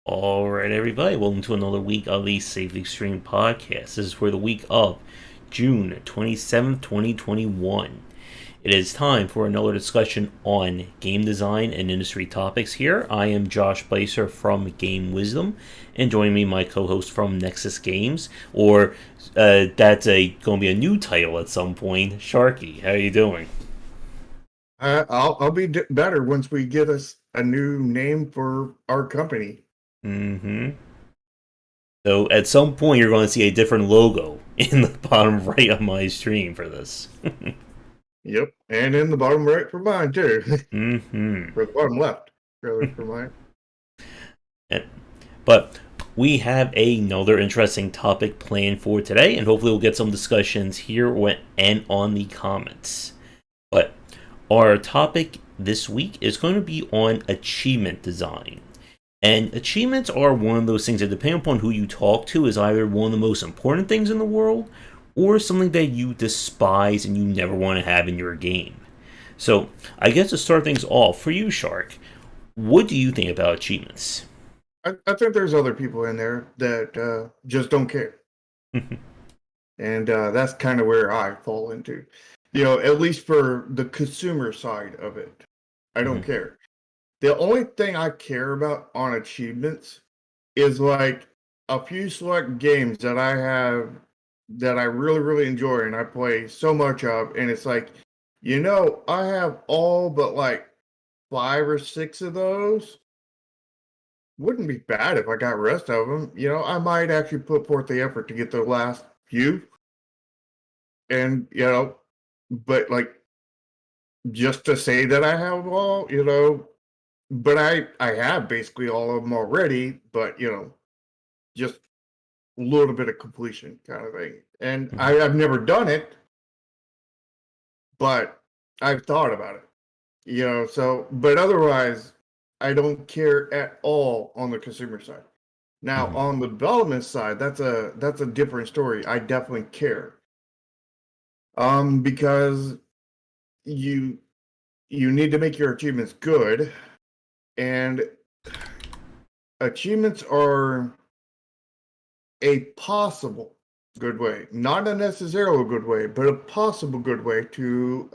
All right, everybody, welcome to another week of the Safely Stream podcast. This is for the week of June 27th, 2021. It is time for another discussion on game design and industry topics here. I am Josh Bicer from Game Wisdom, and joining me, my co-host from Nexus Games, or that's going to be a new title at some point, Sharky. How are you doing? I'll be better once we get us a new name for our company. Mm-hmm. So at some point, you're going to see a different logo in the bottom right of my stream for this. Yep, and in the bottom right for mine too. Mm-hmm. For the bottom left, really, for mine. But we have another interesting topic planned for today, and hopefully we'll get some discussions here and on the comments. But our topic this week is going to be on achievement design. And achievements are one of those things that, depending upon who you talk to, is either one of the most important things in the world or something that you despise and you never want to have in your game. So, I guess to start things off, for you, Shark, what do you think about achievements? I think there's other people in there that just don't care. And that's kind of where I fall into. At least for the consumer side of it, I don't care. The only thing I care about on achievements is like a few select games that I have that I really, really enjoy and I play so much of. And it's like, I have all but like 5 or 6 of those. Wouldn't be bad if I got the rest of them. I might actually put forth the effort to get the last few. And, but like just to say that I have all, but I have basically all of them already, but just a little bit of completion kind of thing. And I've never done it, but I've thought about it. But otherwise I don't care at all on the consumer side. Now on the development side, that's a different story. I definitely care. Because you need to make your achievements good. And achievements are a possible good way, not a necessarily good way, but a possible good way to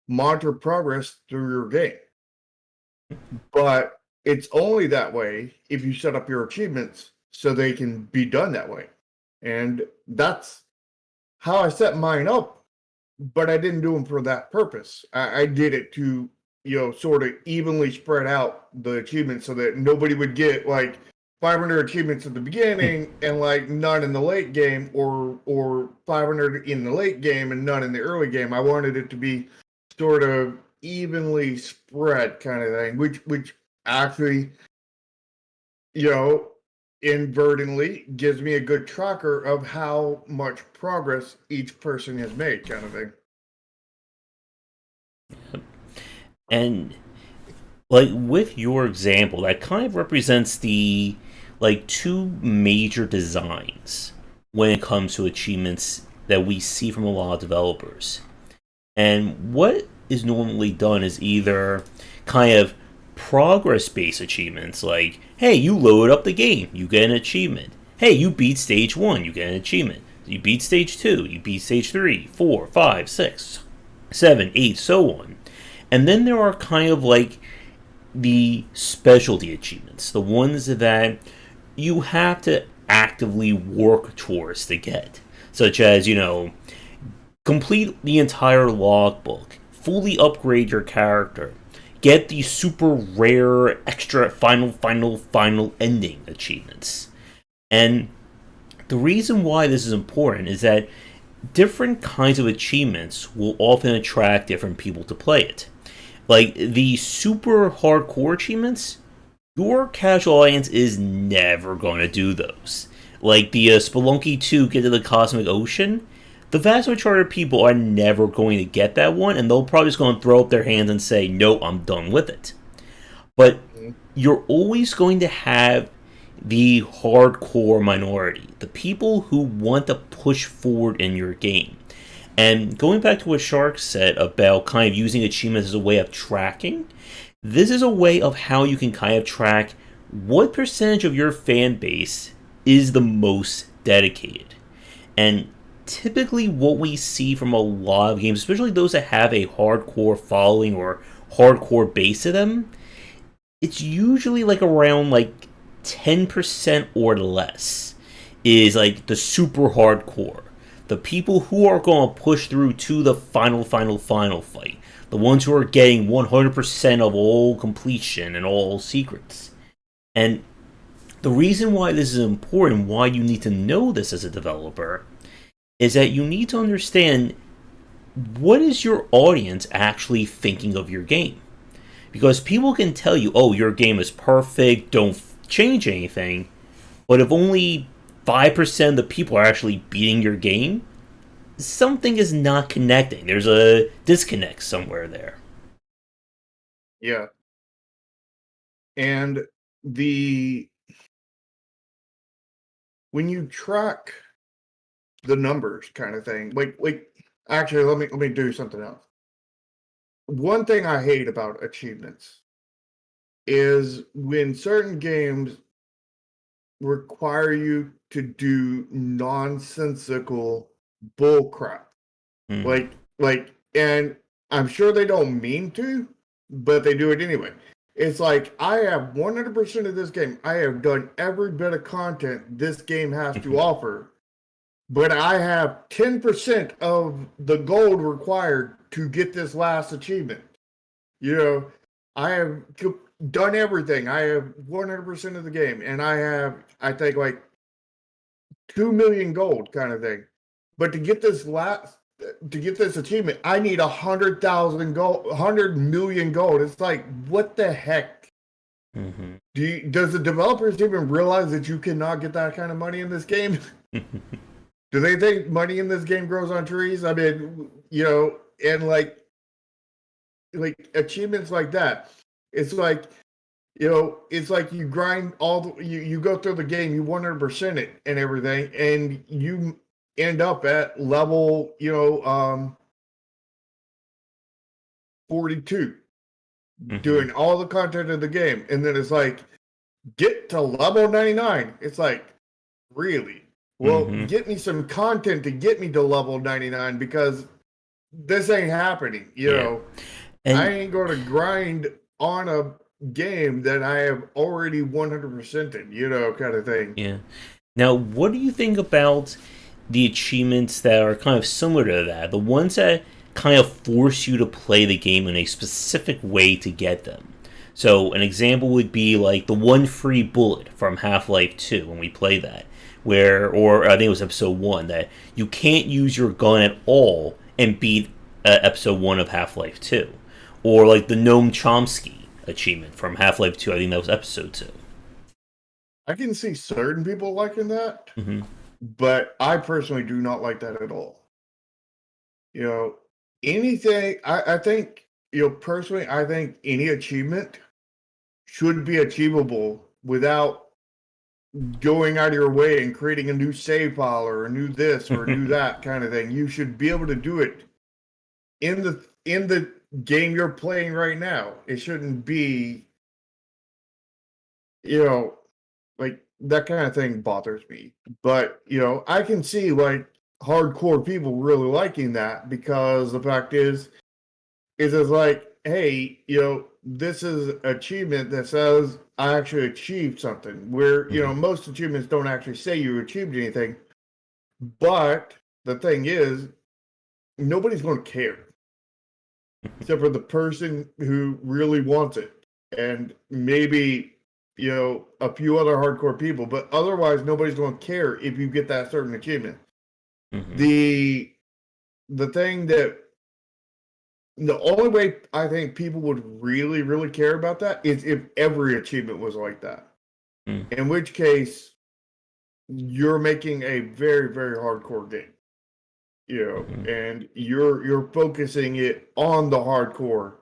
monitor progress through your game. But it's only that way if you set up your achievements so they can be done that way. And that's how I set mine up, but I didn't do them for that purpose. I did it to sort of evenly spread out the achievements so that nobody would get like 500 achievements at the beginning and like none in the late game, or 500 in the late game and none in the early game. I wanted it to be sort of evenly spread kind of thing, which actually, inadvertently gives me a good tracker of how much progress each person has made kind of thing. And like with your example, that kind of represents the two major designs when it comes to achievements that we see from a lot of developers. And what is normally done is either kind of progress-based achievements, like, hey, you load up the game, you get an achievement. Hey, you beat stage 1, you get an achievement. You beat stage 2, you beat stage 3, 4, 5, 6, 7, 8, so on. And then there are kind of like the specialty achievements, the ones that you have to actively work towards to get, such as, complete the entire logbook, fully upgrade your character, get the super rare extra final ending achievements. And the reason why this is important is that different kinds of achievements will often attract different people to play it. Like the super hardcore achievements, your casual audience is never going to do those. Like the Spelunky 2 Get to the Cosmic Ocean, the vast majority of people are never going to get that one, and they'll probably just going to throw up their hands and say, no, I'm done with it. But you're always going to have the hardcore minority, the people who want to push forward in your game. And going back to what Shark said about kind of using achievements as a way of tracking, This is a way of how you can kind of track what percentage of your fan base is the most dedicated. And typically, what we see from a lot of games, especially those that have a hardcore following or hardcore base to them, it's usually like around like 10% or less is like the super hardcore. The people who are going to push through to the final fight. The ones who are getting 100% of all completion and all secrets. And the reason why this is important, why you need to know this as a developer, is that you need to understand what is your audience actually thinking of your game. Because people can tell you, oh, your game is perfect, don't change anything, but if only 5% of the people are actually beating your game, something is not connecting. There's a disconnect somewhere there. Yeah. And the when you track the numbers kind of thing, like actually let me do something else. One thing I hate about achievements is when certain games require you to do nonsensical bull crap. Mm-hmm. And I'm sure they don't mean to, but they do it anyway. It's like I have 100% of this game. I have done every bit of content this game has to offer, but I have 10% of the gold required to get this last achievement. You know, I have done everything. I have 100% of the game, and I think, like 2 million gold kind of thing. But to get this achievement, I need 100,000 gold, 100 million gold. It's like, what the heck? Mm-hmm. Does the developers even realize that you cannot get that kind of money in this game? Do they think money in this game grows on trees? I mean, and like achievements like that. It's like, it's like you grind you go through the game, you 100% it and everything, and you end up at level, 42, Mm-hmm. doing all the content of the game. And then it's like, get to level 99. It's like, really? Well, Mm-hmm. get me some content to get me to level 99 because this ain't happening. Yeah. I And ain't going to grind on a game that I have already 100%ed, kind of thing. yeah. Now, what do you think about the achievements that are kind of similar to that? The ones that kind of force you to play the game in a specific way to get them. So, an example would be like the one free bullet from Half-Life 2 when we play that, or I think it was episode 1, that you can't use your gun at all and beat episode 1 of Half-Life 2. Or like the Noam Chomsky achievement from Half-Life 2, I think that was episode 2. I can see certain people liking that, Mm-hmm. but I personally do not like that at all. Anything, I think, personally, I think any achievement should be achievable without going out of your way and creating a new save file or a new this or a new that kind of thing. You should be able to do it in the game you're playing right now. It shouldn't be, like that kind of thing bothers me. But, I can see like hardcore people really liking that because the fact is it's like, hey, this is an achievement that says I actually achieved something. Where, Mm-hmm. most achievements don't actually say you achieved anything. But the thing is, nobody's going to care except for the person who really wants it. And maybe, a few other hardcore people, but otherwise nobody's going to care if you get that certain achievement. Mm-hmm. The the thing that the only way I think people would really, really care about that is if every achievement was like that. Mm-hmm. In which case, you're making a very, very hardcore game, and you're focusing it on the hardcore,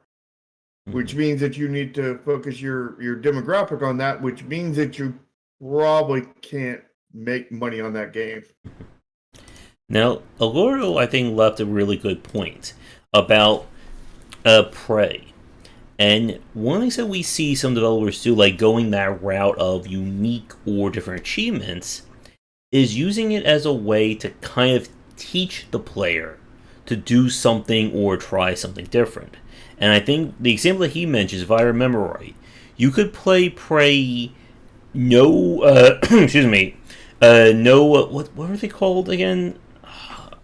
which Mm-hmm. means that you need to focus your demographic on that, which means that you probably can't make money on that game. Now, Aloro, I think, left a really good point about Prey. And one of the things that we see some developers do, like going that route of unique or different achievements, is using it as a way to kind of teach the player to do something or try something different. And I think the example that he mentions, if I remember right, you could play Prey no, excuse me, no, what are they called again?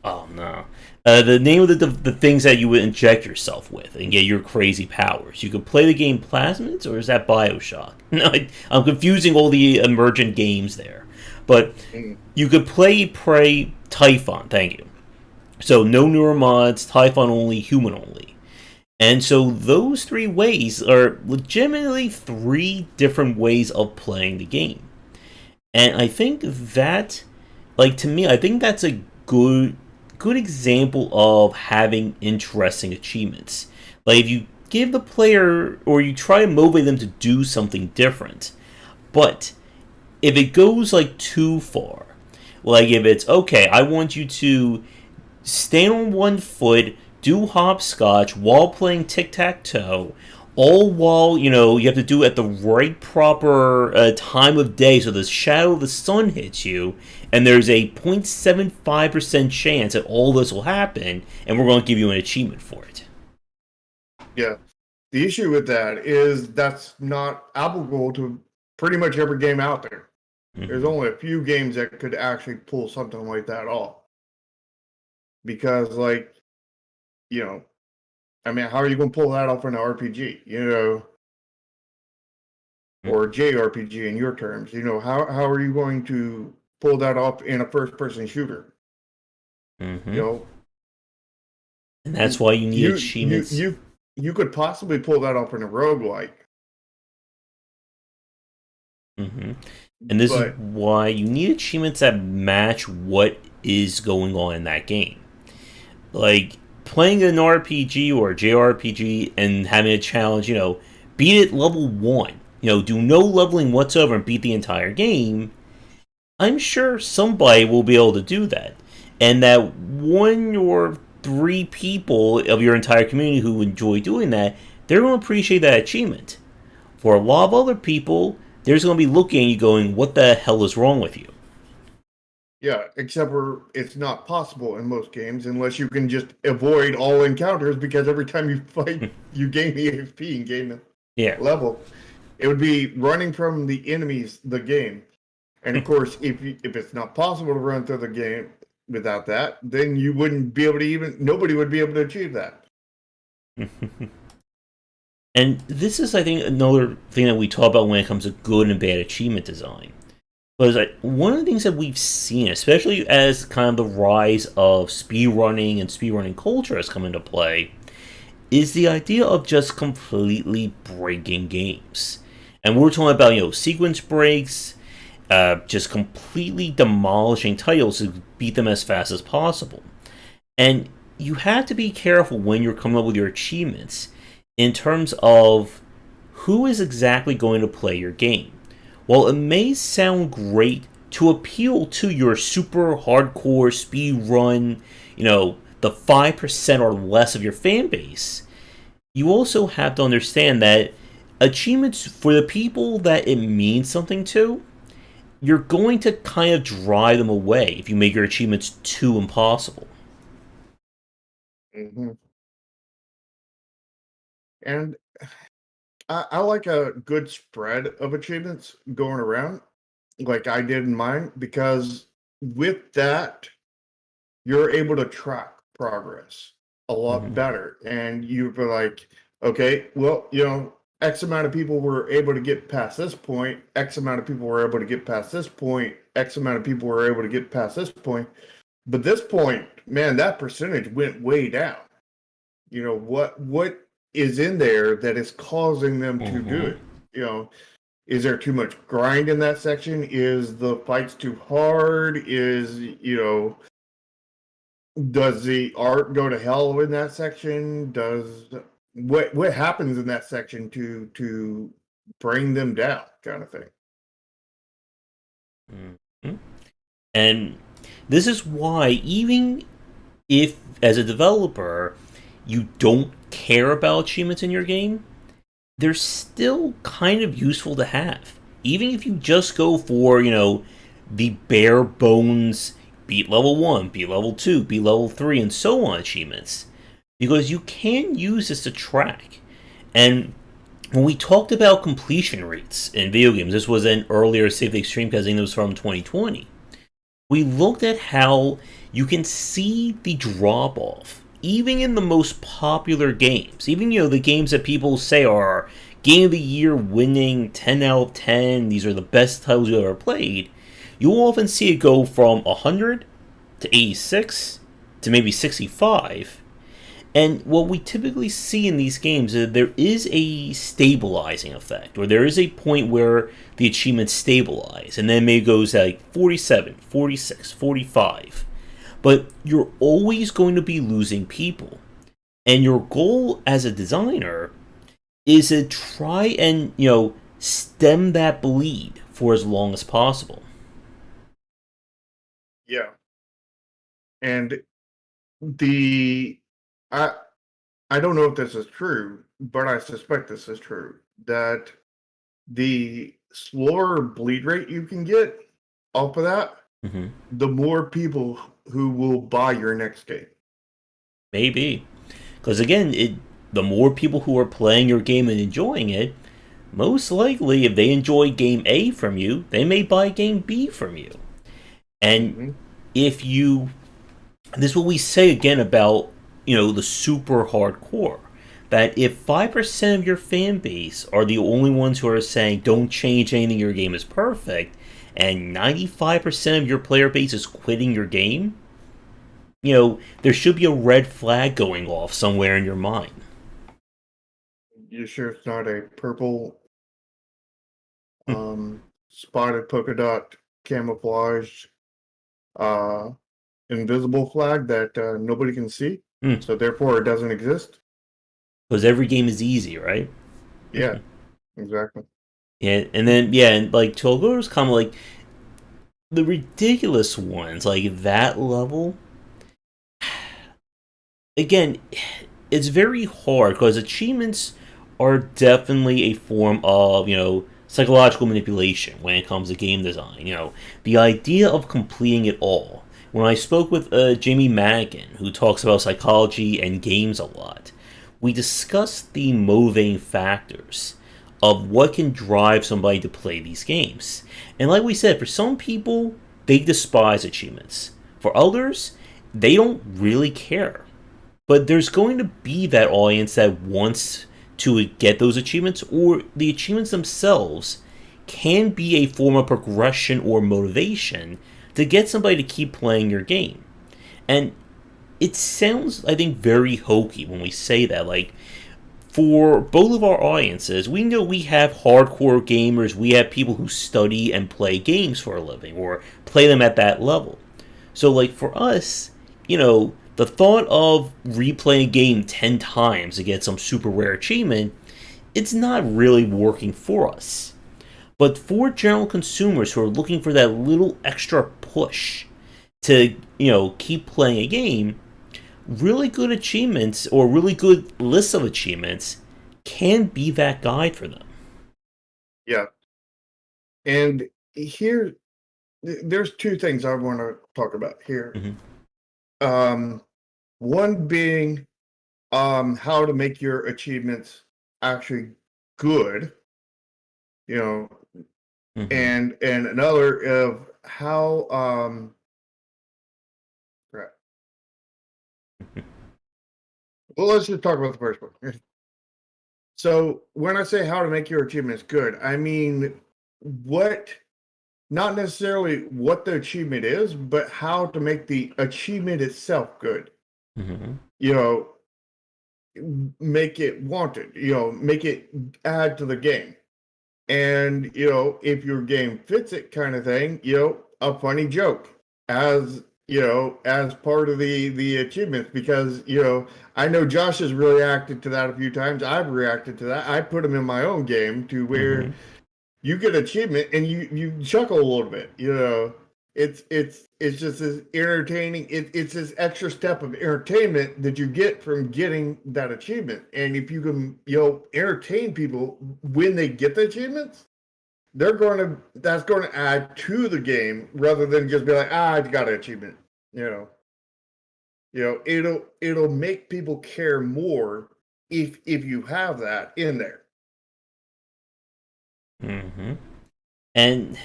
Oh no. The name of the things that you would inject yourself with and get your crazy powers. You could play the game Plasmids, or is that Bioshock? No, I'm confusing all the emergent games there. But Mm. you could play Prey Typhon, thank you. So no neuromods, Typhon only, human only. And so those three ways are legitimately three different ways of playing the game. And I think that, like, to me, I think that's a good example of having interesting achievements. Like, if you give the player, or you try to motivate them to do something different, but if it goes like too far, like if it's okay, I want you to stand on one foot, do hopscotch while playing tic tac toe, all while you have to do it at the right proper time of day, so the shadow of the sun hits you, and there's a 0.75% chance that all this will happen, and we're going to give you an achievement for it. Yeah. The issue with that is that's not applicable to pretty much every game out there. There's Mm-hmm. only a few games that could actually pull something like that off. Because, like, you know, I mean, how are you going to pull that off in an RPG, or JRPG in your terms? How are you going to pull that off in a first person shooter? You Mm-hmm. know, And that's why you need you you achievements. you you could possibly pull that off in a roguelike, Mm-hmm. And this is but why you need achievements that match what is going on in that game. Like playing an RPG or a JRPG and having a challenge, beat it level one, do no leveling whatsoever and beat the entire game. I'm sure somebody will be able to do that. And that one or three people of your entire community who enjoy doing that, they're going to appreciate that achievement. For a lot of other people, there's going to be looking at you going, what the hell is wrong with you? yeah, except for it's not possible in most games unless you can just avoid all encounters because every time you fight, you gain EXP and gain the Yeah. level. It would be running from the enemies, the game. And of course, if it's not possible to run through the game without that, then you wouldn't be able to nobody would be able to achieve that. And this is, I think, another thing that we talk about when it comes to good and bad achievement design. Because like, one of the things that we've seen, especially as kind of the rise of speedrunning and speedrunning culture has come into play, is the idea of just completely breaking games. And we're talking about, sequence breaks, just completely demolishing titles to beat them as fast as possible. And you have to be careful when you're coming up with your achievements in terms of who is exactly going to play your game. While it may sound great to appeal to your super hardcore speed run, the 5% or less of your fan base, you also have to understand that achievements for the people that it means something to, you're going to kind of drive them away if you make your achievements too impossible. Hmm. And I like a good spread of achievements going around, like I did in mine, because with that, you're able to track progress a lot Mm-hmm. better. And you'd be like, okay, well, X amount of people were able to get past this point, X amount of people were able to get past this point, X amount of people were able to get past this point. But this point, man, that percentage went way down. What is in there that is causing them to do Mm-hmm. it? You know, is there too much grind in that section? Is the fights too hard? Does the art go to hell in that section? Does what happens in that section to bring them down, kind of thing? Mm-hmm. And this is why, even if, as a developer, you don't care about achievements in your game, they're still kind of useful to have. Even if you just go for, the bare bones beat level 1, beat level 2, beat level 3, and so on achievements. Because you can use this to track. And when we talked about completion rates in video games, this was an earlier Save the Extreme because I think it was from 2020. We looked at how you can see the drop off, even in the most popular games, even the games that people say are game of the year winning 10 out of 10, these are the best titles you ever played. You'll often see it go from 100 to 86 to maybe 65. And what we typically see in these games is there is a stabilizing effect, or there is a point where the achievements stabilize, and then maybe it goes to like 47, 46, 45. But you're always going to be losing people. And your goal as a designer is to try and, stem that bleed for as long as possible. Yeah. And the I I don't know if this is true, but I suspect this is true, that the slower bleed rate you can get off of that, Mm-hmm. the more people who will buy your next game. Maybe. Because again, the more people who are playing your game and enjoying it, most likely, if they enjoy game A from you, they may buy game B from you. And Hmm. if you, this is what we say again about, the super hardcore. That if 5% of your fan base are the only ones who are saying don't change anything, your game is perfect, and 95% of your player base is quitting your game, there should be a red flag going off somewhere in your mind. You sure it's not a purple Hmm. spotted polka dot camouflaged uh invisible flag that nobody can see, so therefore it doesn't exist? Because every game is easy, right? Yeah, exactly. Yeah, and then yeah, and like Tolgo's comment, like the ridiculous ones, like that level. Again, it's very hard because achievements are definitely a form of psychological manipulation when it comes to game design. The idea of completing it all. When I spoke with Jamie Madigan, who talks about psychology and games a lot, we discussed the motivating factors of what can drive somebody to play these games. And like we said, for some people, they despise achievements. For others, they don't really care. But there's going to be that audience that wants to get those achievements, or the achievements themselves can be a form of progression or motivation to get somebody to keep playing your game. And it sounds, I think, very hokey when we say that. Like, for both of our audiences, we know we have hardcore gamers, we have people who study and play games for a living, or play them at that level. So, like, for us, the thought of replaying a game 10 times to get some super rare achievement, it's not really working for us. But for general consumers who are looking for that little extra push to, keep playing a game, really good achievements or really good lists of achievements can be that guide for them. Yeah. And here, there's two things I want to talk about here. Mm-hmm. Um, one being how to make your achievements actually good, you know, Mm-hmm. and another of how crap. Well, let's just talk about the first one. So when I say how to make your achievements good, I mean what, not necessarily what the achievement is, but how to make the achievement itself good. Mm-hmm. You know, make it wanted, make it add to the game. And, if your game fits it kind of thing, a funny joke as, as part of the achievements because, I know Josh has reacted to that a few times. I've reacted to that. I put them in my own game to where Mm-hmm. you get achievement and you chuckle a little bit. It's just this entertaining. It's this extra step of entertainment that you get from getting that achievement. And if you can, entertain people when they get the achievements, that's going to add to the game rather than just be like, I got an achievement. You know, it'll make people care more if you have that in there. Hmm. And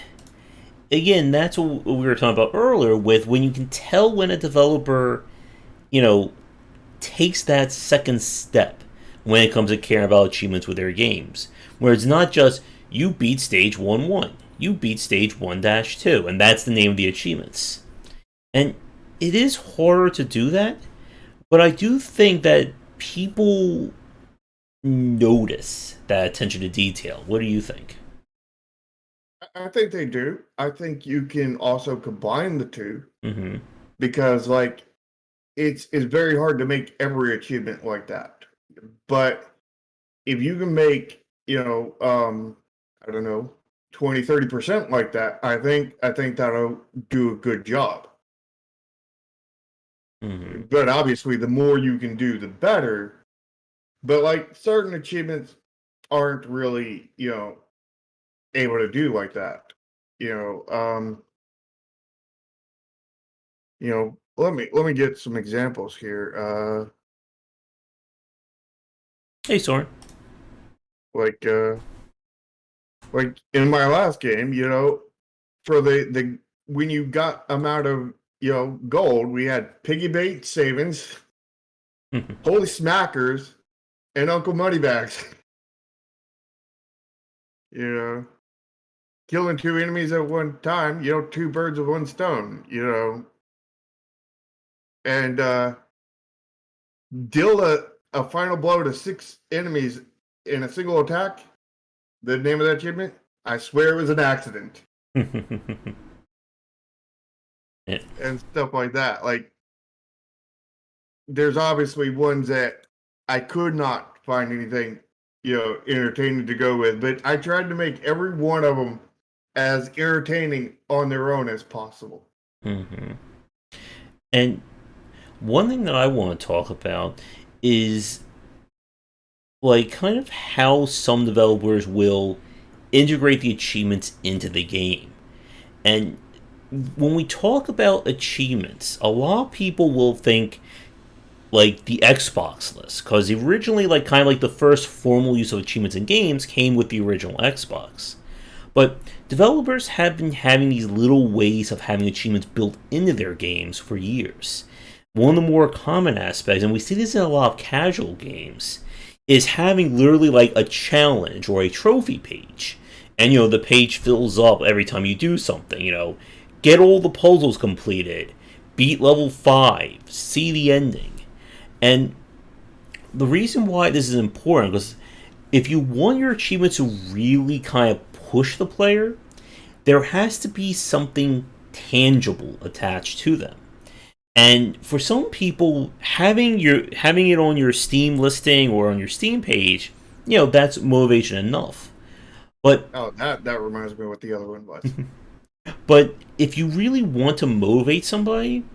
again, that's what we were talking about earlier with when you can tell when a developer, you know, takes that second step when it comes to caring about achievements with their games. Where it's not just you beat stage 1-1, you beat stage 1-2, and that's the name of the achievements. And it is harder to do that, but I do think that people notice that attention to detail. What do you think? I think they do. I think you can also combine the two Mm-hmm. because like it's very hard to make every achievement like that. But if you can make, I don't know, 20-30% like that, I think that'll do a good job. Mm-hmm. But obviously the more you can do the better. But like certain achievements aren't really, able to do like that. You know, um, let me get some examples here. Hey, Soren. Like like in my last game, for the when you got amount of gold, we had piggy bait savings, holy smackers, and Uncle Moneybags. you know, killing two enemies at one time. Two birds with one stone. And deal a final blow to six enemies in a single attack. The name of that achievement? I swear it was an accident. Yeah. And stuff like that. Like, there's obviously ones that I could not find anything, entertaining to go with, but I tried to make every one of them as entertaining on their own as possible. Mm-hmm. And one thing that I want to talk about is like kind of how some developers will integrate the achievements into the game. And when we talk about achievements, a lot of people will think like the Xbox list because originally like kind of like the first formal use of achievements in games came with the original Xbox. But developers have been having these little ways of having achievements built into their games for years. One of the more common aspects, and we see this in a lot of casual games, is having literally like a challenge or a trophy page. And the page fills up every time you do something, get all the puzzles completed, beat level 5, see the ending. And the reason why this is important because if you want your achievements to really kind of push the player, there has to be something tangible attached to them. And for some people, having it on your Steam listing or on your Steam page, that's motivation enough. But Oh, that reminds me of what the other one was. but if you really want to motivate somebody,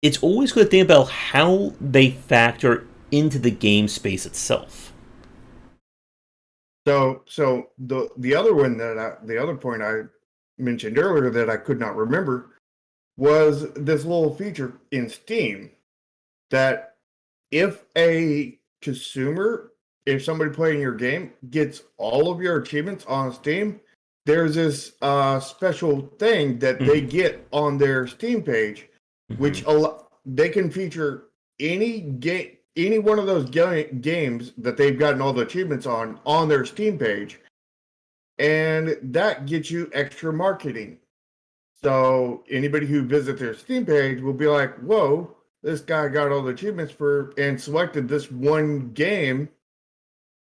it's always good to think about how they factor into the game space itself. So the other one the other point I mentioned earlier that I could not remember was this little feature in Steam that if a consumer, if somebody playing your game gets all of your achievements on Steam, there's this special thing that they get on their Steam page, which they can feature any one of those games that they've gotten all the achievements on their Steam page, and that gets you extra marketing. So anybody who visits their Steam page will be like, "Whoa, this guy got all the achievements for and selected this one game."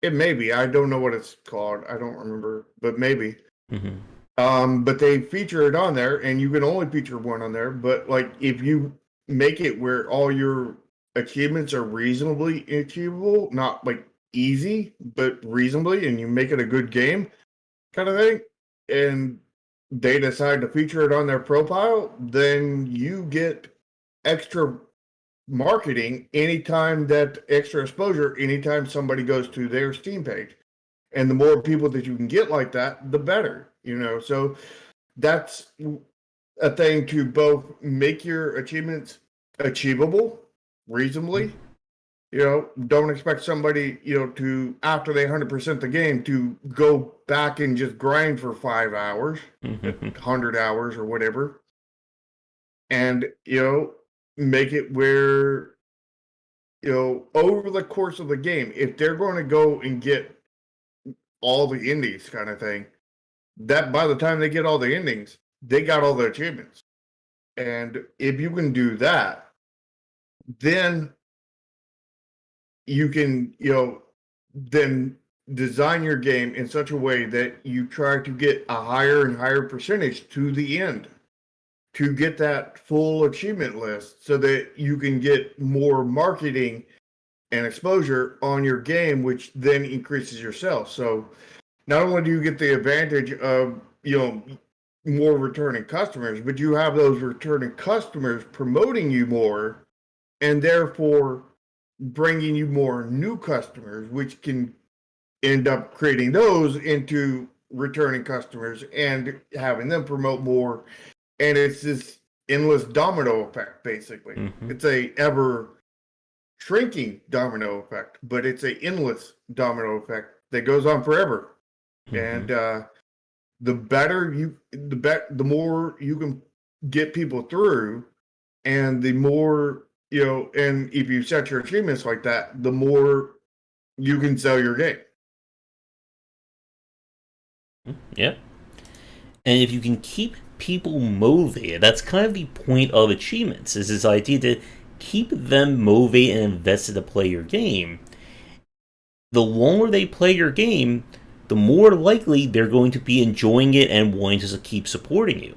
It may be. I don't know what it's called. I don't remember, but maybe. Mm-hmm. But they feature it on there, and you can only feature one on there. But like, if you make it where all your achievements are reasonably achievable, not like easy, but reasonably, and you make it a good game kind of thing, and they decide to feature it on their profile, then you get extra marketing anytime, that extra exposure anytime somebody goes to their Steam page. And the more people that you can get like that, the better, So that's a thing to both make your achievements achievable reasonably. Don't expect somebody, to, after they 100% the game, to go back and just grind for 5 hours, 100 hours or whatever. And, make it where, over the course of the game, if they're going to go and get all the indies kind of thing, that by the time they get all the endings, they got all the achievements. And if you can do that, then you can, then design your game in such a way that you try to get a higher and higher percentage to the end to get that full achievement list, so that you can get more marketing and exposure on your game, which then increases your sales. So not only do you get the advantage of, more returning customers, but you have those returning customers promoting you more, and therefore bringing you more new customers, which can end up creating those into returning customers and having them promote more. And it's this endless domino effect, basically. It's a ever shrinking domino effect, but it's a endless domino effect that goes on forever. And the better the more you can get people through, and the more, and if you set your achievements like that, the more you can sell your game. Yeah. And if you can keep people motivated, that's kind of the point of achievements, is this idea to keep them motivated and invested to play your game. The longer they play your game, the more likely they're going to be enjoying it and wanting to keep supporting you.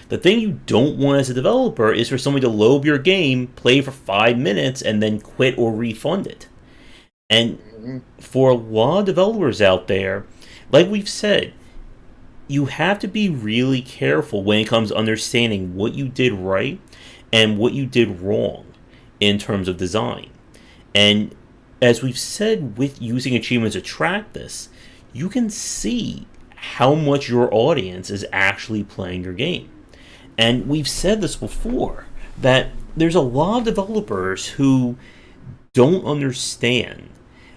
The thing you don't want as a developer is for somebody to load your game, play for 5 minutes, and then quit or refund it. And for a lot of developers out there, like we've said, you have to be really careful when it comes to understanding what you did right and what you did wrong in terms of design. And as we've said, with using achievements to track this, you can see how much your audience is actually playing your game. And we've said this before, that there's a lot of developers who don't understand,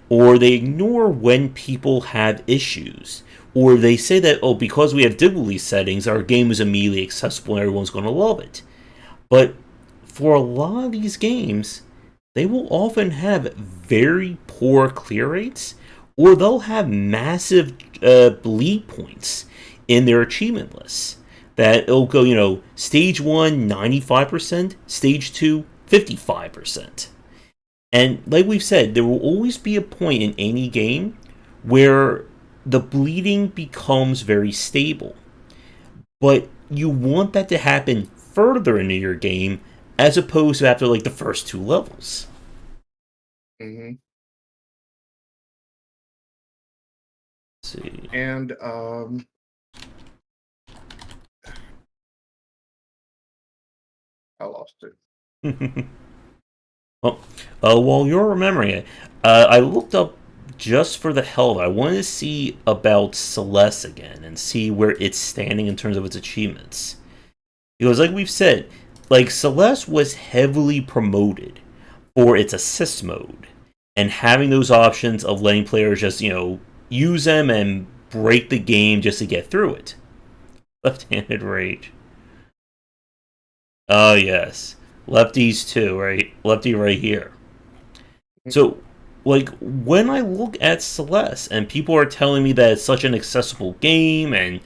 or they ignore when people have issues, or they say that, oh, because we have difficulty settings, our game is immediately accessible and everyone's going to love it. But for a lot of these games, they will often have very poor clear rates, or they'll have massive bleed points in their achievement lists. That it'll go, stage 1, 95%, stage 2, 55%. And like we've said, there will always be a point in any game where the bleeding becomes very stable. But you want that to happen further into your game, as opposed to after the first 2 levels. Mm-hmm. Let's see. And I lost it. Well, while you're remembering it, I looked up just for the hell of it. I wanted to see about Celeste again and see where it's standing in terms of its achievements. Because, like we've said, Celeste was heavily promoted for its assist mode and having those options of letting players just, use them and break the game just to get through it. Left-handed rage. Oh, yes. Lefties too, right? Lefty right here. So, when I look at Celeste and people are telling me that it's such an accessible game and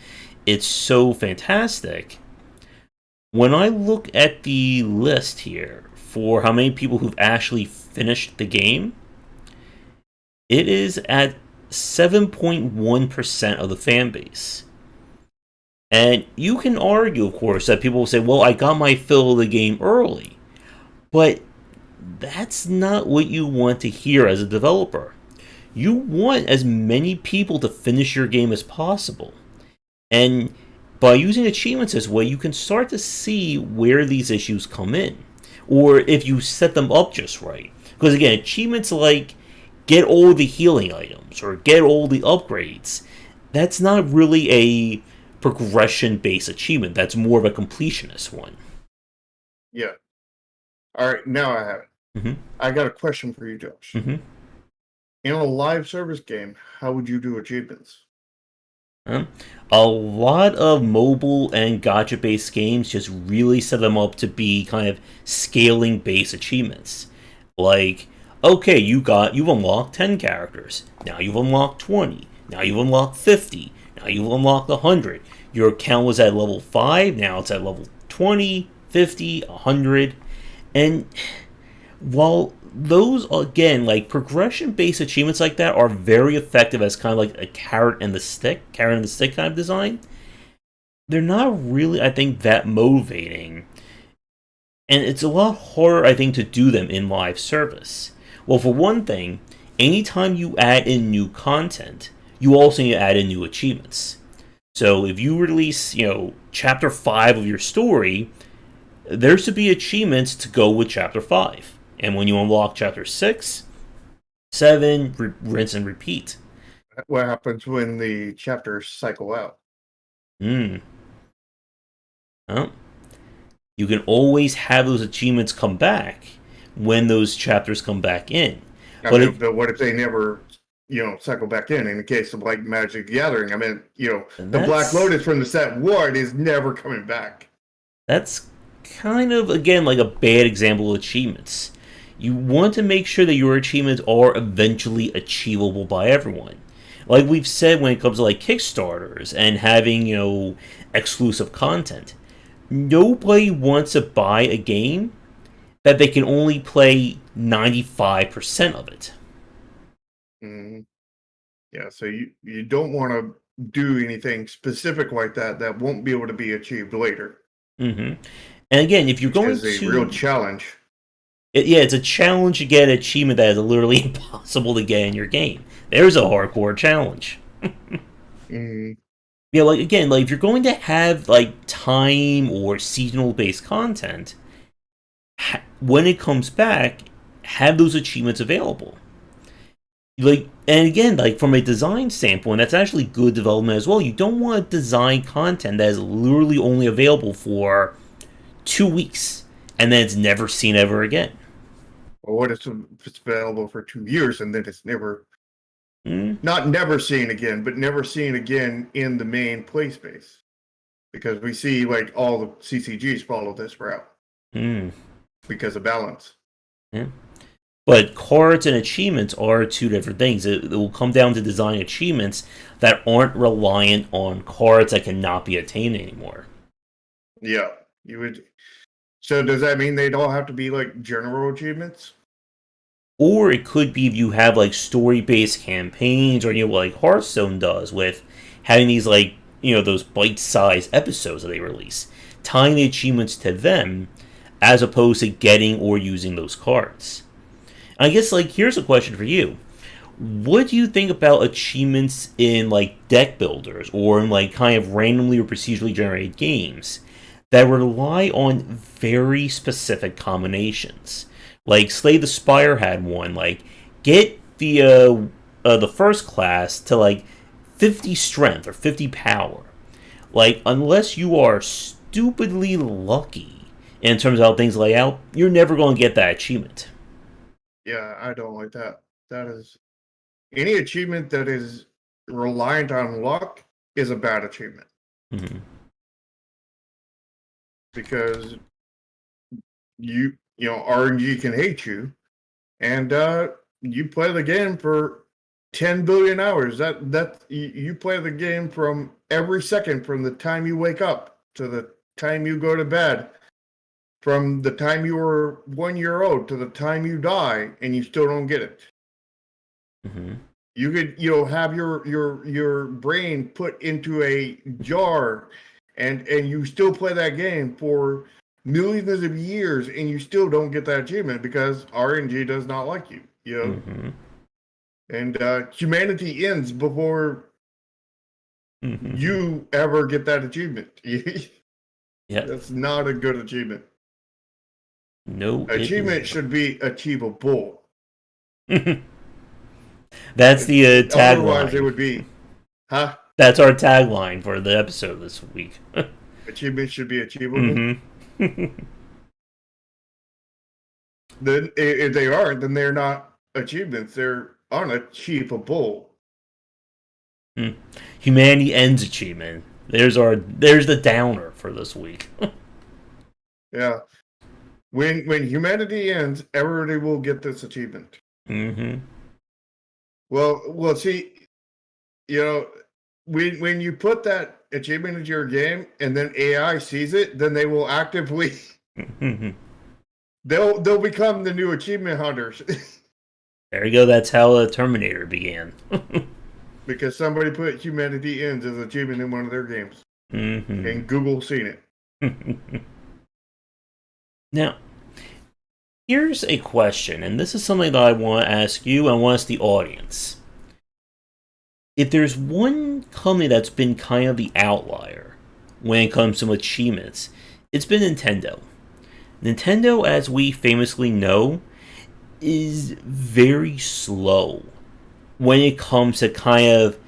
it's so fantastic, when I look at the list here for how many people who've actually finished the game, it is at 7.1% of the fan base. And you can argue, of course, that people will say, well, I got my fill of the game early. But that's not what you want to hear as a developer. You want as many people to finish your game as possible. And by using achievements this way, you can start to see where these issues come in, or if you set them up just right. Because again, achievements like get all the healing items or get all the upgrades, that's not really a progression based achievement. That's more of a completionist one. Yeah. All right, now I have it. Mm-hmm. I got a question for you, Josh. Mm-hmm. In a live service game, how would you do achievements? A lot of mobile and gacha based games just really set them up to be kind of scaling based achievements. Like, okay, you've unlocked 10 characters. Now you've unlocked 20. Now you've unlocked 50. Now you've unlocked 100. Your account was at level 5, now it's at level 20, 50, 100. And while those, again, like progression based achievements like that are very effective as kind of like a carrot and the stick kind of design, they're not really, I think, that motivating. And it's a lot harder, I think, to do them in live service. Well, for one thing, anytime you add in new content, you also need to add in new achievements. So if you release, chapter 5 of your story, there should be achievements to go with chapter 5. And when you unlock chapter 6, 7, rinse and repeat. What happens when the chapters cycle out? Hmm. Well, you can always have those achievements come back when those chapters come back in. But what if they never, cycle back in the case of like Magic the Gathering? I mean, the Black Lotus from the set 1 is never coming back. That's kind of, again, like a bad example of achievements. You want to make sure that your achievements are eventually achievable by everyone. Like we've said when it comes to like Kickstarters and having, exclusive content. Nobody wants to buy a game that they can only play 95% of it. Mm-hmm. Yeah, so you don't want to do anything specific like that won't be able to be achieved later. Mm-hmm. And again, if you're which going is a to real challenge. It's a challenge to get an achievement that is literally impossible to get in your game. There's a hardcore challenge. Mm-hmm. Yeah, like again, like if you're going to have like time or seasonal based content, when it comes back, have those achievements available. Like, and again, like from a design standpoint, that's actually good development as well. You don't want to design content that is literally only available for 2 weeks and then it's never seen ever again. Or what if it's available for 2 years and then it's not never seen again, but never seen again in the main play space? Because we see like all the CCGs follow this route because of balance. Yeah. But cards and achievements are two different things. It will come down to design achievements that aren't reliant on cards that cannot be attained anymore. Yeah, you would. So does that mean they'd all have to be like general achievements? Or it could be if you have like story-based campaigns, or like Hearthstone does with having these like those bite-sized episodes that they release, tying the achievements to them as opposed to getting or using those cards. I guess, like, here's a question for you. What do you think about achievements in, like, deck builders or in, like, kind of randomly or procedurally generated games that rely on very specific combinations? Like, Slay the Spire had one, like, get the first class to, like, 50 strength or 50 power. Like, unless you are stupidly lucky in terms of how things lay out, you're never going to get that achievement. Yeah, I don't like that. That is any achievement that is reliant on luck is a bad achievement. Mm-hmm. Because RNG can hate you, and you play the game for 10 billion hours. That you play the game from every second, from the time you wake up to the time you go to bed, from the time you were 1 year old to the time you die, and you still don't get it. Mm-hmm. You could have your brain put into a jar, and you still play that game for millions of years, and you still don't get that achievement because RNG does not like you. Mm-hmm. And humanity ends before you ever get that achievement. Yeah. That's not a good achievement. No, it is Achievement should be achievable. not. That's the Otherwise, it tagline. would be, huh? That's our tagline for the episode this week. Achievement should be achievable. Hmm. Then, if they aren't, then they're not achievements. They're unachievable. Humanity ends achievement. There's the downer for this week. Yeah. When humanity ends, everybody will get this achievement. Hmm. Well, see, when you put that achievement into your game and then AI sees it, then they will actively they'll become the new achievement hunters. There you go. That's how Terminator began. Because somebody put humanity ends as achievement in one of their games. Hmm. And Google seen it. Now, here's a question, and this is something that I want to ask you and I want to ask the audience. If there's one company that's been kind of the outlier when it comes to achievements, it's been Nintendo. Nintendo, as we famously know, is very slow when it comes to kind of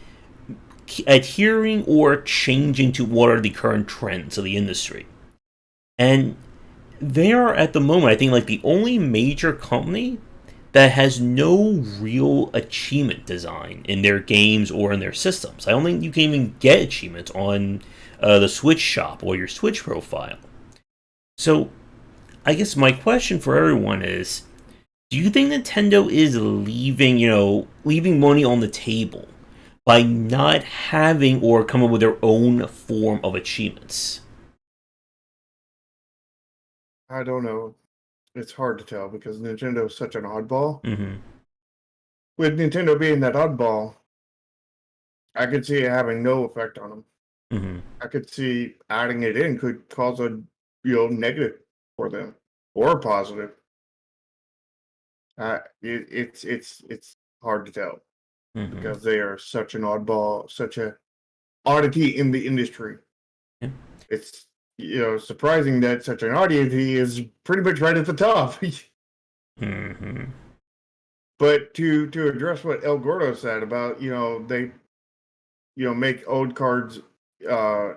adhering or changing to what are the current trends of the industry. And they are at the moment, I think, like the only major company that has no real achievement design in their games or in their systems. I don't think you can even get achievements on the Switch shop or your Switch profile. So, I guess my question for everyone is, do you think Nintendo is leaving money on the table by not having or coming up with their own form of achievements? I don't know. It's hard to tell because Nintendo is such an oddball. Mm-hmm. With Nintendo being that oddball, I could see it having no effect on them. Mm-hmm. I could see adding it in could cause a negative for them or positive. It's hard to tell Mm-hmm. because they are such an oddball, such a oddity in the industry. Yeah. It's surprising that such an oddity is pretty much right at the top. Mm-hmm. But to address what El Gordo said about they make old cards uh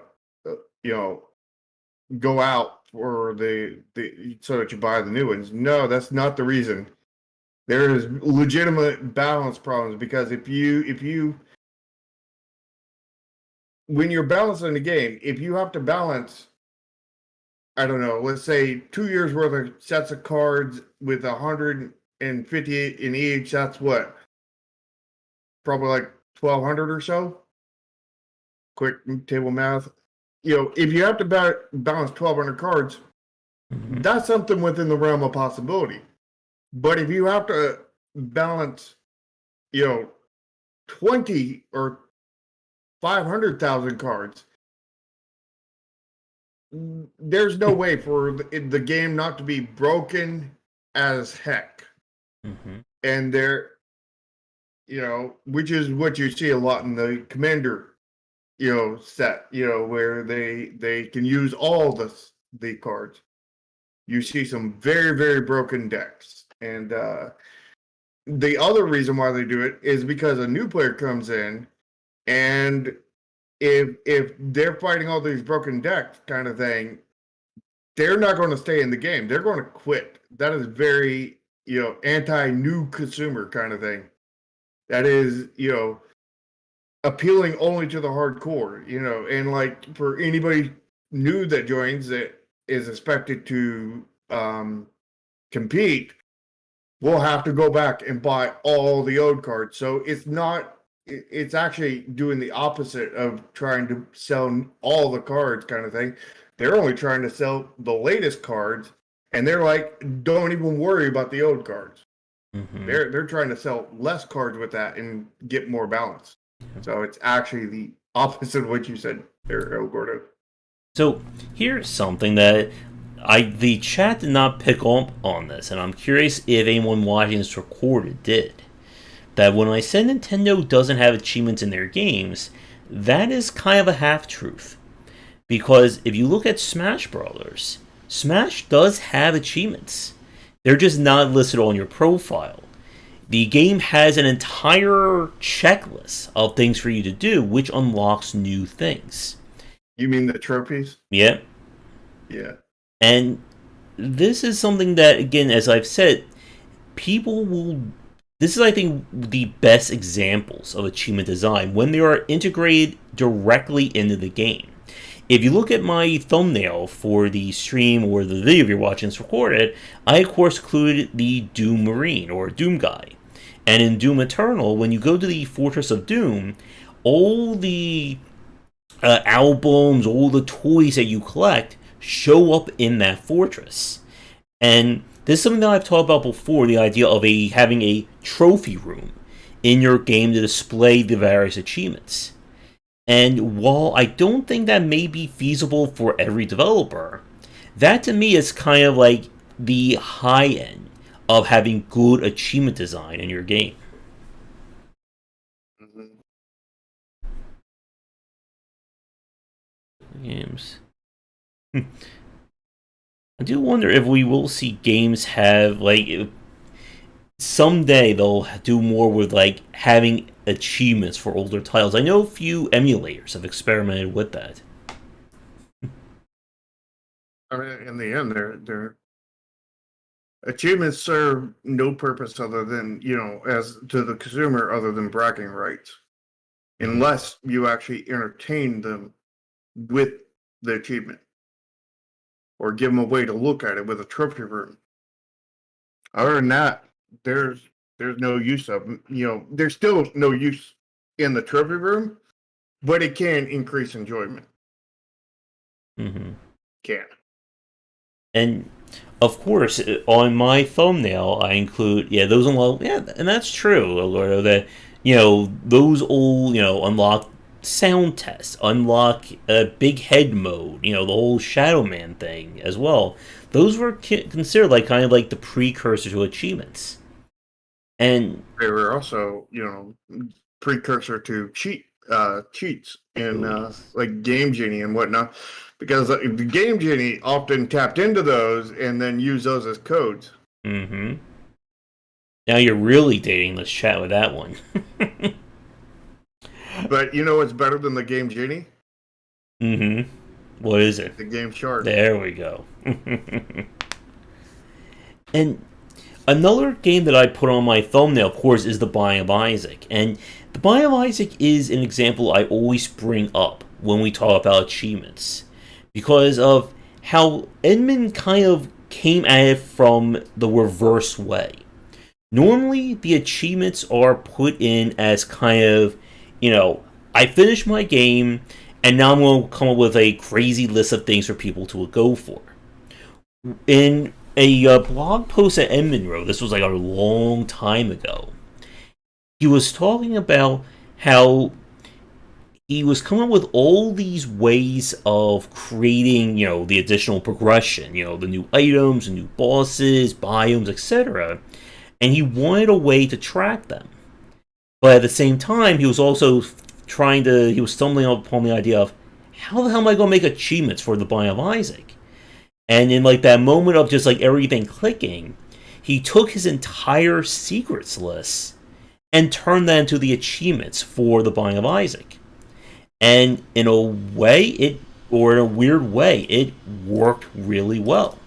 you know go out for the so that you buy the new ones. No, that's not the reason. There is legitimate balance problems because if you when you're balancing the game, if you have to balance, I don't know, let's say 2 years worth of sets of cards with 158 in each, that's what, probably like 1,200 or so. Quick table math. If you have to balance 1,200 cards, Mm-hmm. that's something within the realm of possibility. But if you have to balance, 20 or 500,000 cards, there's no way for the game not to be broken as heck. Mm-hmm. And which is what you see a lot in the Commander, set, where they can use all the cards. You see some very, very broken decks. And the other reason why they do it is because a new player comes in, and if they're fighting all these broken decks kind of thing, they're not going to stay in the game. They're going to quit. That is very, anti-new consumer kind of thing. That is, appealing only to the hardcore, and like for anybody new that joins that is expected to compete, we'll have to go back and buy all the old cards. So it's actually doing the opposite of trying to sell all the cards kind of thing. They're only trying to sell the latest cards, and they're like, don't even worry about the old cards. Mm-hmm. They're trying to sell less cards with that and get more balance. So it's actually the opposite of what you said there, El Gordo. So here's something that the chat did not pick up on this, and I'm curious if anyone watching this recorded did. That when I said Nintendo doesn't have achievements in their games, that is kind of a half-truth. Because if you look at Smash Brothers, Smash does have achievements. They're just not listed on your profile. The game has an entire checklist of things for you to do, which unlocks new things. You mean the trophies? Yeah. Yeah. And this is something that, again, as I've said, people will. This is, I think, the best examples of achievement design when they are integrated directly into the game. If you look at my thumbnail for the stream or the video you're watching is recorded, I of course included the Doom Marine or Doom guy. And in Doom Eternal, when you go to the Fortress of Doom, all the albums, all the toys that you collect show up in that fortress. And this is something that I've talked about before, the idea of having a trophy room in your game to display the various achievements. And while I don't think that may be feasible for every developer, that to me is kind of like the high end of having good achievement design in your game. Mhm. Games. I do wonder if we will see games have like someday they'll do more with like having achievements for older titles. I know a few emulators have experimented with that. I mean, in the end, their achievements serve no purpose other than, as to the consumer, other than bragging rights, Mhm. unless you actually entertain them with the achievement or give them a way to look at it with a trophy room. Other than that, there's there's no use of 'em. There's still no use in the trophy room, but it can increase enjoyment. Mhm. Can. And of course, on my thumbnail, I include those unlock and that's true, Alberto. That those old unlock sound tests, unlock big head mode, the whole Shadow Man thing as well. Those were considered like kind of like the precursor to achievements, and They were also, precursor to cheats in oh yes. like Game Genie and whatnot, because the Game Genie often tapped into those and then used those as codes. Mm-hmm. Now you're really dating this chat with that one. But you know what's better than the Game Genie? Mm-hmm. What is it? The Game Shark. There we go. And another game that I put on my thumbnail, of course, is The Binding of Isaac. And The Binding of Isaac is an example I always bring up when we talk about achievements. Because of how Edmund kind of came at it from the reverse way. Normally, the achievements are put in as kind of, I finished my game, and now I'm going to come up with a crazy list of things for people to go for. In a blog post that Edmund wrote, this was like a long time ago, he was talking about how he was coming up with all these ways of creating, the additional progression, the new items, the new bosses, biomes, etc. And he wanted a way to track them. But at the same time, he was also he was stumbling upon the idea of how the hell am I going to make achievements for the Binding of Isaac? And in like that moment of just like everything clicking, he took his entire secrets list and turned that into the achievements for the Binding of Isaac. And in a way, or in a weird way, it worked really well.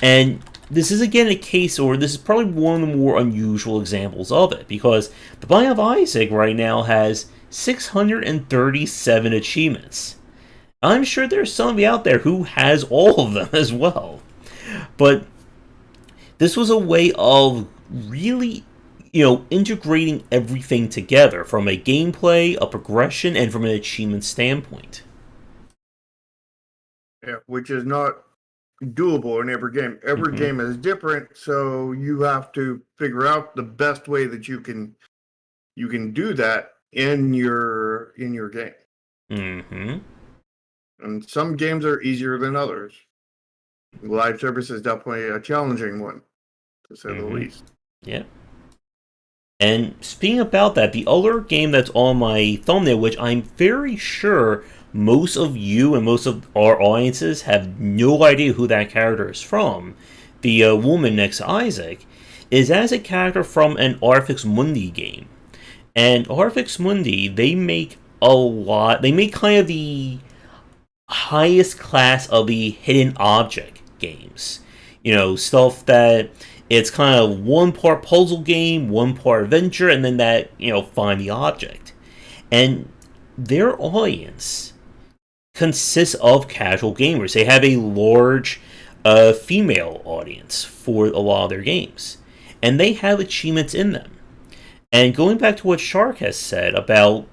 And this is again a case, or this is probably one of the more unusual examples of it, because the Binding of Isaac right now has 637 achievements. I'm sure there's somebody out there who has all of them as well. But this was a way of really, integrating everything together from a gameplay, a progression, and from an achievement standpoint. Yeah, which is not doable in every game. Every Mm-hmm. game is different, so you have to figure out the best way that you can do that in your game. Mm-hmm. And some games are easier than others. Live service is definitely a challenging one, to say the Mm-hmm. least. Yeah. And speaking about that, the other game that's on my thumbnail, which I'm very sure most of you and most of our audiences have no idea who that character is from, the woman next to Isaac, is as a character from an Arfix Mundi game. And Arfix Mundi, they make a lot, they make kind of the highest class of the hidden object games. You know, stuff that it's kind of one part puzzle game, one part adventure, and then that, find the object. And their audience consists of casual gamers. They have a large female audience for a lot of their games. And they have achievements in them. And going back to what Shark has said about,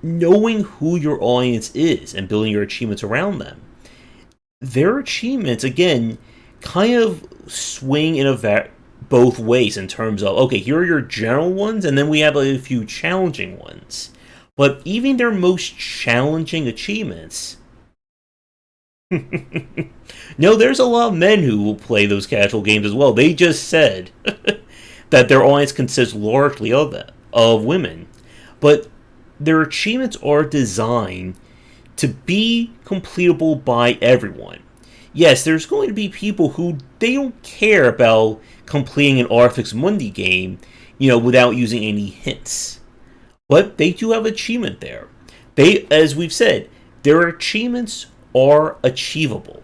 knowing who your audience is and building your achievements around them, their achievements, again, kind of swing in both ways in terms of, okay, here are your general ones, and then we have a few challenging ones. But even their most challenging achievements, no, there's a lot of men who will play those casual games as well. They just said that their audience consists largely of women. But their achievements are designed to be completable by everyone. Yes, there's going to be people who they don't care about completing an Arfix Mundi game, without using any hints. But they do have achievement there. They, as we've said, their achievements are achievable.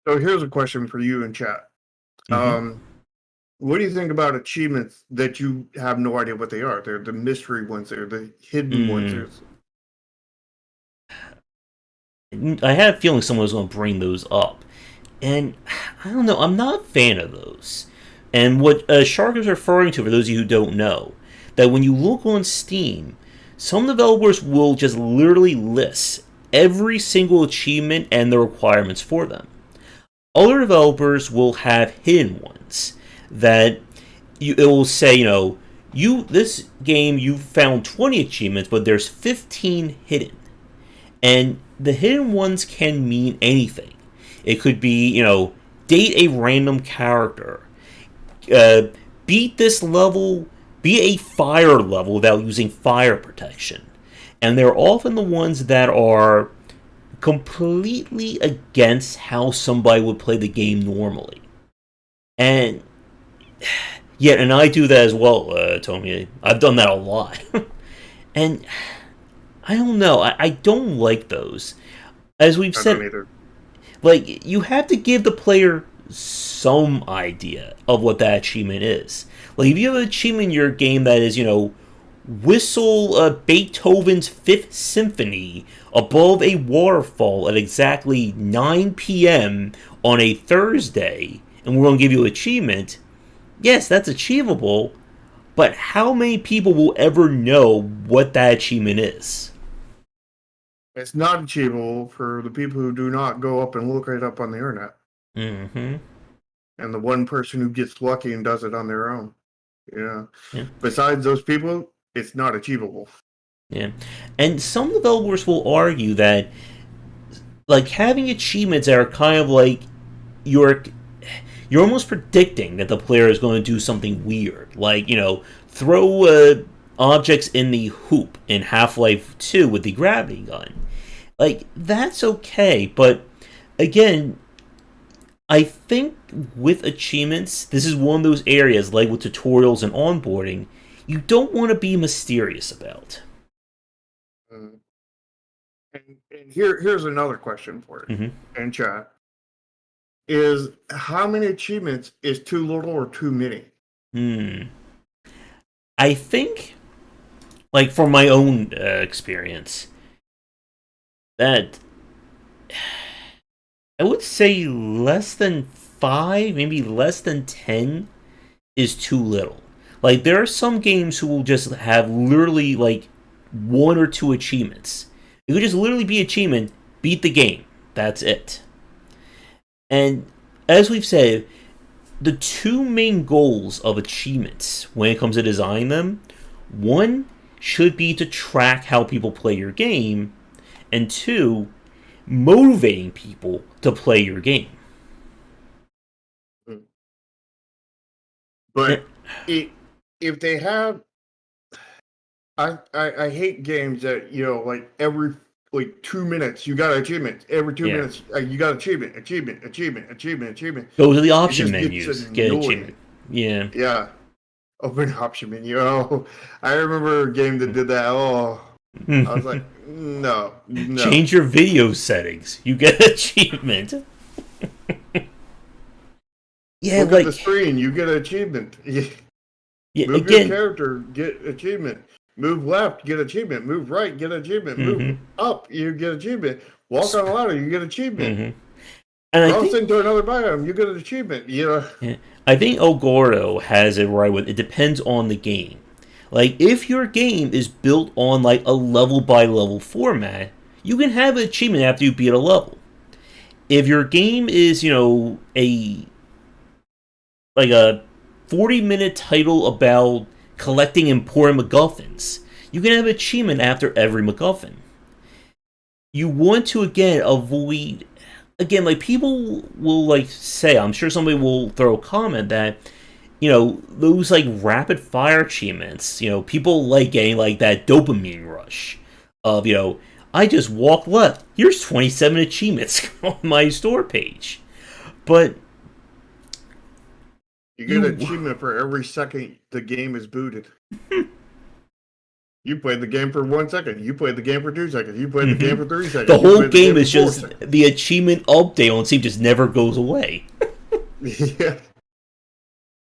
So here's a question for you in chat. Mm-hmm. What do you think about achievements that you have no idea what they are? They're the mystery ones. They're the hidden ones. I had a feeling someone was going to bring those up. And I don't know, I'm not a fan of those. And what Shark is referring to, for those of you who don't know, that when you look on Steam, some developers will just literally list every single achievement and the requirements for them. Other developers will have hidden ones that it will say, this game you found 20 achievements, but there's 15 hidden. And the hidden ones can mean anything. It could be, date a random character, beat this level, beat a fire level without using fire protection. And they're often the ones that are completely against how somebody would play the game normally. And yeah, and I do that as well, Tommy. I've done that a lot. And I don't know. I don't like those. As we've said, like, you have to give the player some idea of what that achievement is. Like, if you have an achievement in your game that is, whistle Beethoven's Fifth Symphony above a waterfall at exactly 9 p.m. on a Thursday, and we're going to give you an achievement, yes, that's achievable, but how many people will ever know what that achievement is? It's not achievable for the people who do not go up and look it up on the internet. Mm-hmm. And the one person who gets lucky and does it on their own. Yeah. Besides those people, it's not achievable. Yeah. And some developers will argue that, like, having achievements that are kind of like you're almost predicting that the player is going to do something weird. Like, throw objects in the hoop in Half-Life 2 with the gravity gun. Like, that's okay, but again, I think with achievements, this is one of those areas, like with tutorials and onboarding, you don't want to be mysterious about. And here's another question for you in chat. Is how many achievements is too little or too many? I think, like, from my own experience, that I would say less than 5, maybe less than 10 is too little. Like, there are some games who will just have literally, like, 1 or 2 achievements. It could just literally be achievement, beat the game. That's it. And as we've said, the 2 main goals of achievements when it comes to designing them, one should be to track how people play your game, and 2, motivating people to play your game. But it, if they have, I hate games that like every like 2 minutes you got an achievement. Every two Yeah. minutes you got achievement. Go to the It option just gets menus. Get an achievement. annoying. Yeah. Yeah, open option menu. Oh, I remember a game that did that. Oh, I was like, no, no. Change your video settings. You get an achievement. Yeah, Look at the like screen. You get an achievement. yeah, Move your again. character, get achievement. Move left, get achievement. Move right, get achievement. Move Mm-hmm. up, you get achievement. Walk on a ladder, you get achievement. Mm-hmm. And I Cross think into another biome, you get an achievement. yeah, I think Ogordo has it right with it depends on the game. Like if your game is built on like a level by level format, you can have an achievement after you beat a level. If your game is, a like a 40-minute title about collecting important MacGuffins, you can have an achievement after every MacGuffin. You want to again avoid like people will like say, I'm sure somebody will throw a comment that those like rapid fire achievements, people like getting like that dopamine rush of I just walked left, here's 27 achievements on my store page. But You get an you achievement for every second the game is booted. You played the game for 1 second. You played the game for 2 seconds. You played the game for 3 seconds. the You whole played the game game is for four just seconds. the achievement update on Steam just never goes away. Yeah.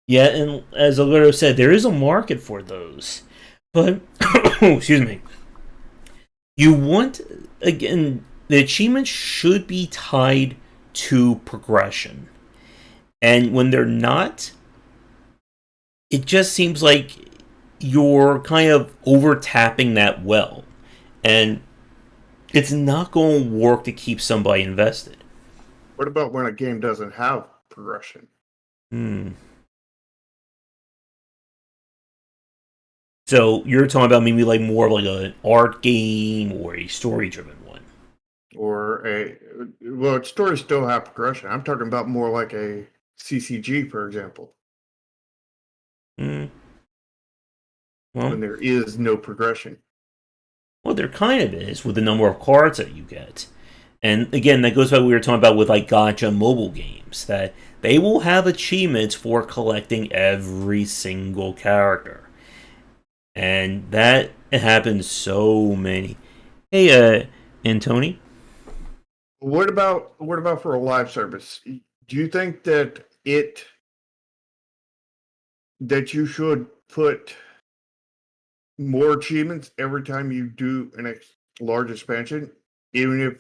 Yeah, and as Alberto said, there is a market for those. But excuse me. You want again the achievements should be tied to progression. And when they're not, it just seems like you're kind of over tapping that well. And it's not going to work to keep somebody invested. What about when a game doesn't have progression? Hmm. So you're talking about maybe like more of like an art game or a story-driven one. Or stories still have progression. I'm talking about more like a CCG, for example, Hmm. when Well, there is no progression. there kind of is with the number of cards that you get. And again, that goes by what we were talking about with like gotcha mobile games, that they will have achievements for collecting every single character. And that happens so many. Hey, and Tony? What about for a live service? Do you think that you should put more achievements every time you do large expansion, even if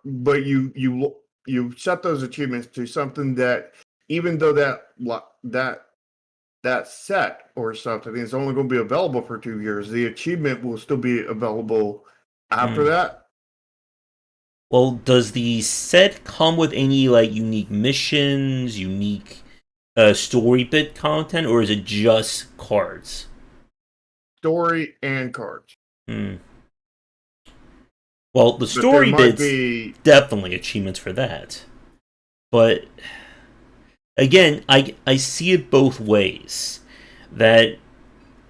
but you set those achievements to something that, even though that set or something is only going to be available for 2 years, the achievement will still be available after Hmm. that. Well, does the set come with any like unique missions, unique story bit content, or is it just cards? Story and cards. Hmm. Well, the But there story might bits be definitely achievements for that. But again, I see it both ways. That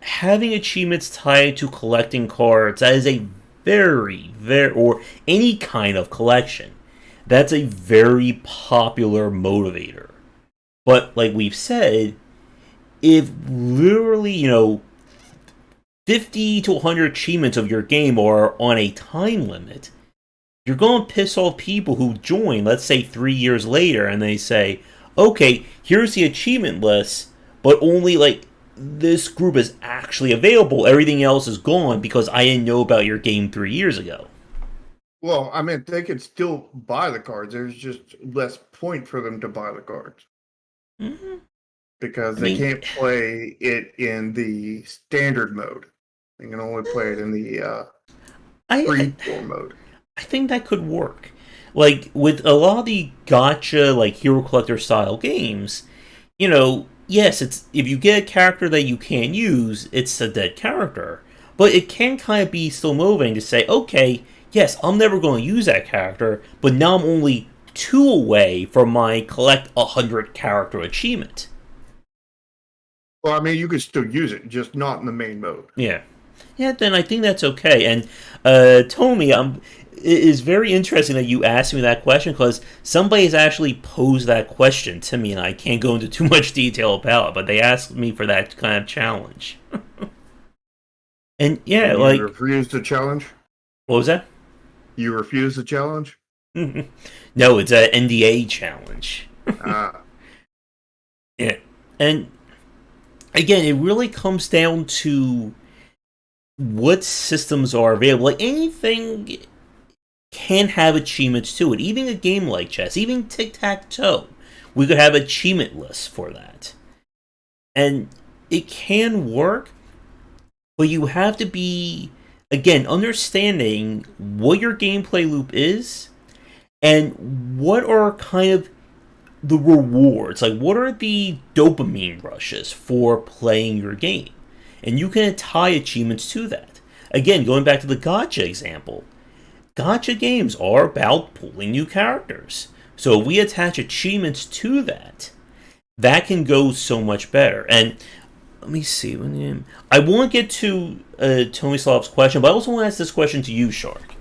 having achievements tied to collecting cards, that is a very or any kind of collection, that's a very popular motivator. But like we've said, if literally 50 to 100 achievements of your game are on a time limit, you're going to piss off people who join, let's say 3 years later, and they say, okay, here's the achievement list, but only like this group is actually available. Everything else is gone because I didn't know about your game 3 years ago. well, I mean, they could still buy the cards. There's just less point for them to buy the cards Mm-hmm. because I they mean, can't play it in the standard mode. They can only play it in the I free form mode. I think that could work. Like with a lot of the gotcha, like hero collector style games, yes, it's if you get a character that you can't use, it's a dead character. But it can kind of be still moving to say, okay, yes, I'm never going to use that character, but now I'm only two away from my collect 100 character achievement. Well, I mean, you could still use it, just not in the main mode. Yeah. Yeah, then I think that's okay. And Tommy, it is very interesting that you asked me that question because somebody has actually posed that question to me, and I can't go into too much detail about it, but they asked me for that kind of challenge. And yeah, And you like, refuse the challenge? what was that? You refuse the challenge? No, it's an NDA challenge. Ah, Yeah. And again, it really comes down to what systems are available. Like anything can have achievements to it. Even a game like chess, even tic tac toe, we could have achievement lists for that. And it can work, but you have to be, again, understanding what your gameplay loop is and what are kind of the rewards. Like, what are the dopamine rushes for playing your game? And you can tie achievements to that. Again, going back to the gotcha example, gotcha games are about pulling new characters. So if we attach achievements to that, that can go so much better. And let me see. I won't get to Tony Slav's question, but I also want to ask this question to you, Shark.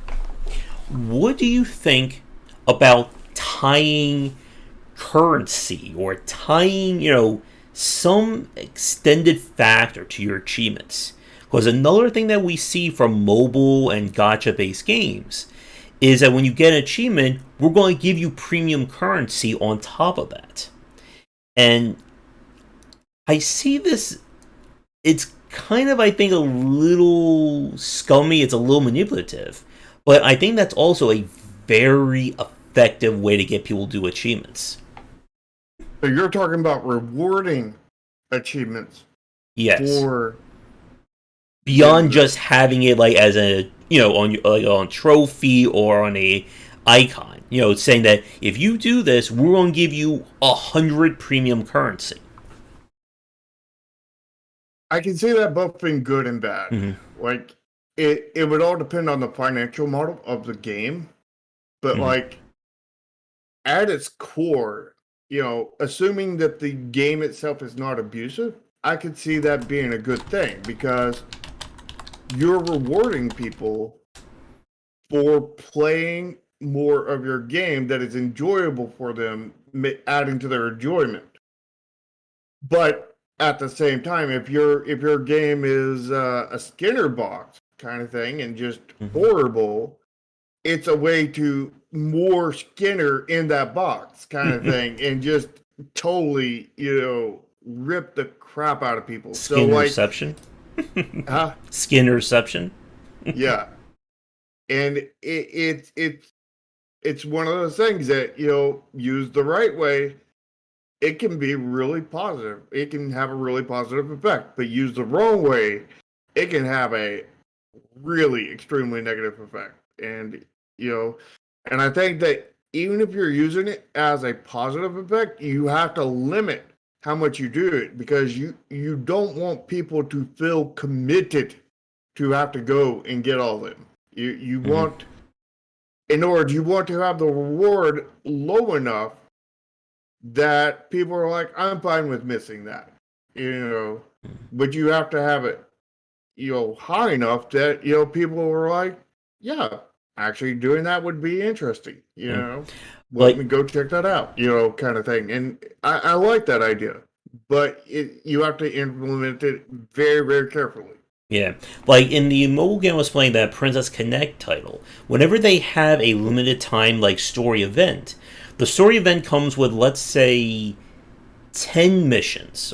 What do you think about tying currency or tying, some extended factor to your achievements? Because another thing that we see from mobile and gacha based games is that when you get an achievement, we're going to give you premium currency on top of that. And I see this, it's kind of, I think, a little scummy, it's a little manipulative, but I think that's also a very effective way to get people to do achievements. so you're talking about rewarding achievements Yes. for Beyond just having it like as a on trophy or on a icon, saying that if you do this, we're going to give you 100 premium currency. I can see that both being good and bad. Mm-hmm. Like it would all depend on the financial model of the game, but Mm-hmm. like at its core, assuming that the game itself is not abusive, I could see that being a good thing because you're rewarding people for playing more of your game that is enjoyable for them, adding to their enjoyment. But at the same time, if your game is a Skinner box kind of thing and just Mm-hmm. horrible, it's a way to more Skinner in that box kind of thing and just totally, rip the crap out of people. So like, Skinnerception. huh? Skinnerception. Yeah. And it's one of those things that, used the right way, it can be really positive. It can have a really positive effect, but used the wrong way, it can have a really extremely negative effect. And, and I think that even if you're using it as a positive effect, you have to limit how much you do it because you don't want people to feel committed to have to go and get all of them. You Mm-hmm. want, in order, you want to have the reward low enough that people are like, I'm fine with missing that, but you have to have it, high enough that, people are like, yeah, actually doing that would be interesting, let Like, me go check that out, kind of thing. And I like that idea, but you have to implement it very, very carefully. yeah, like in the mobile game I was playing, that Princess Connect title, whenever they have a limited time like story event, the story event comes with, let's say, 10 missions,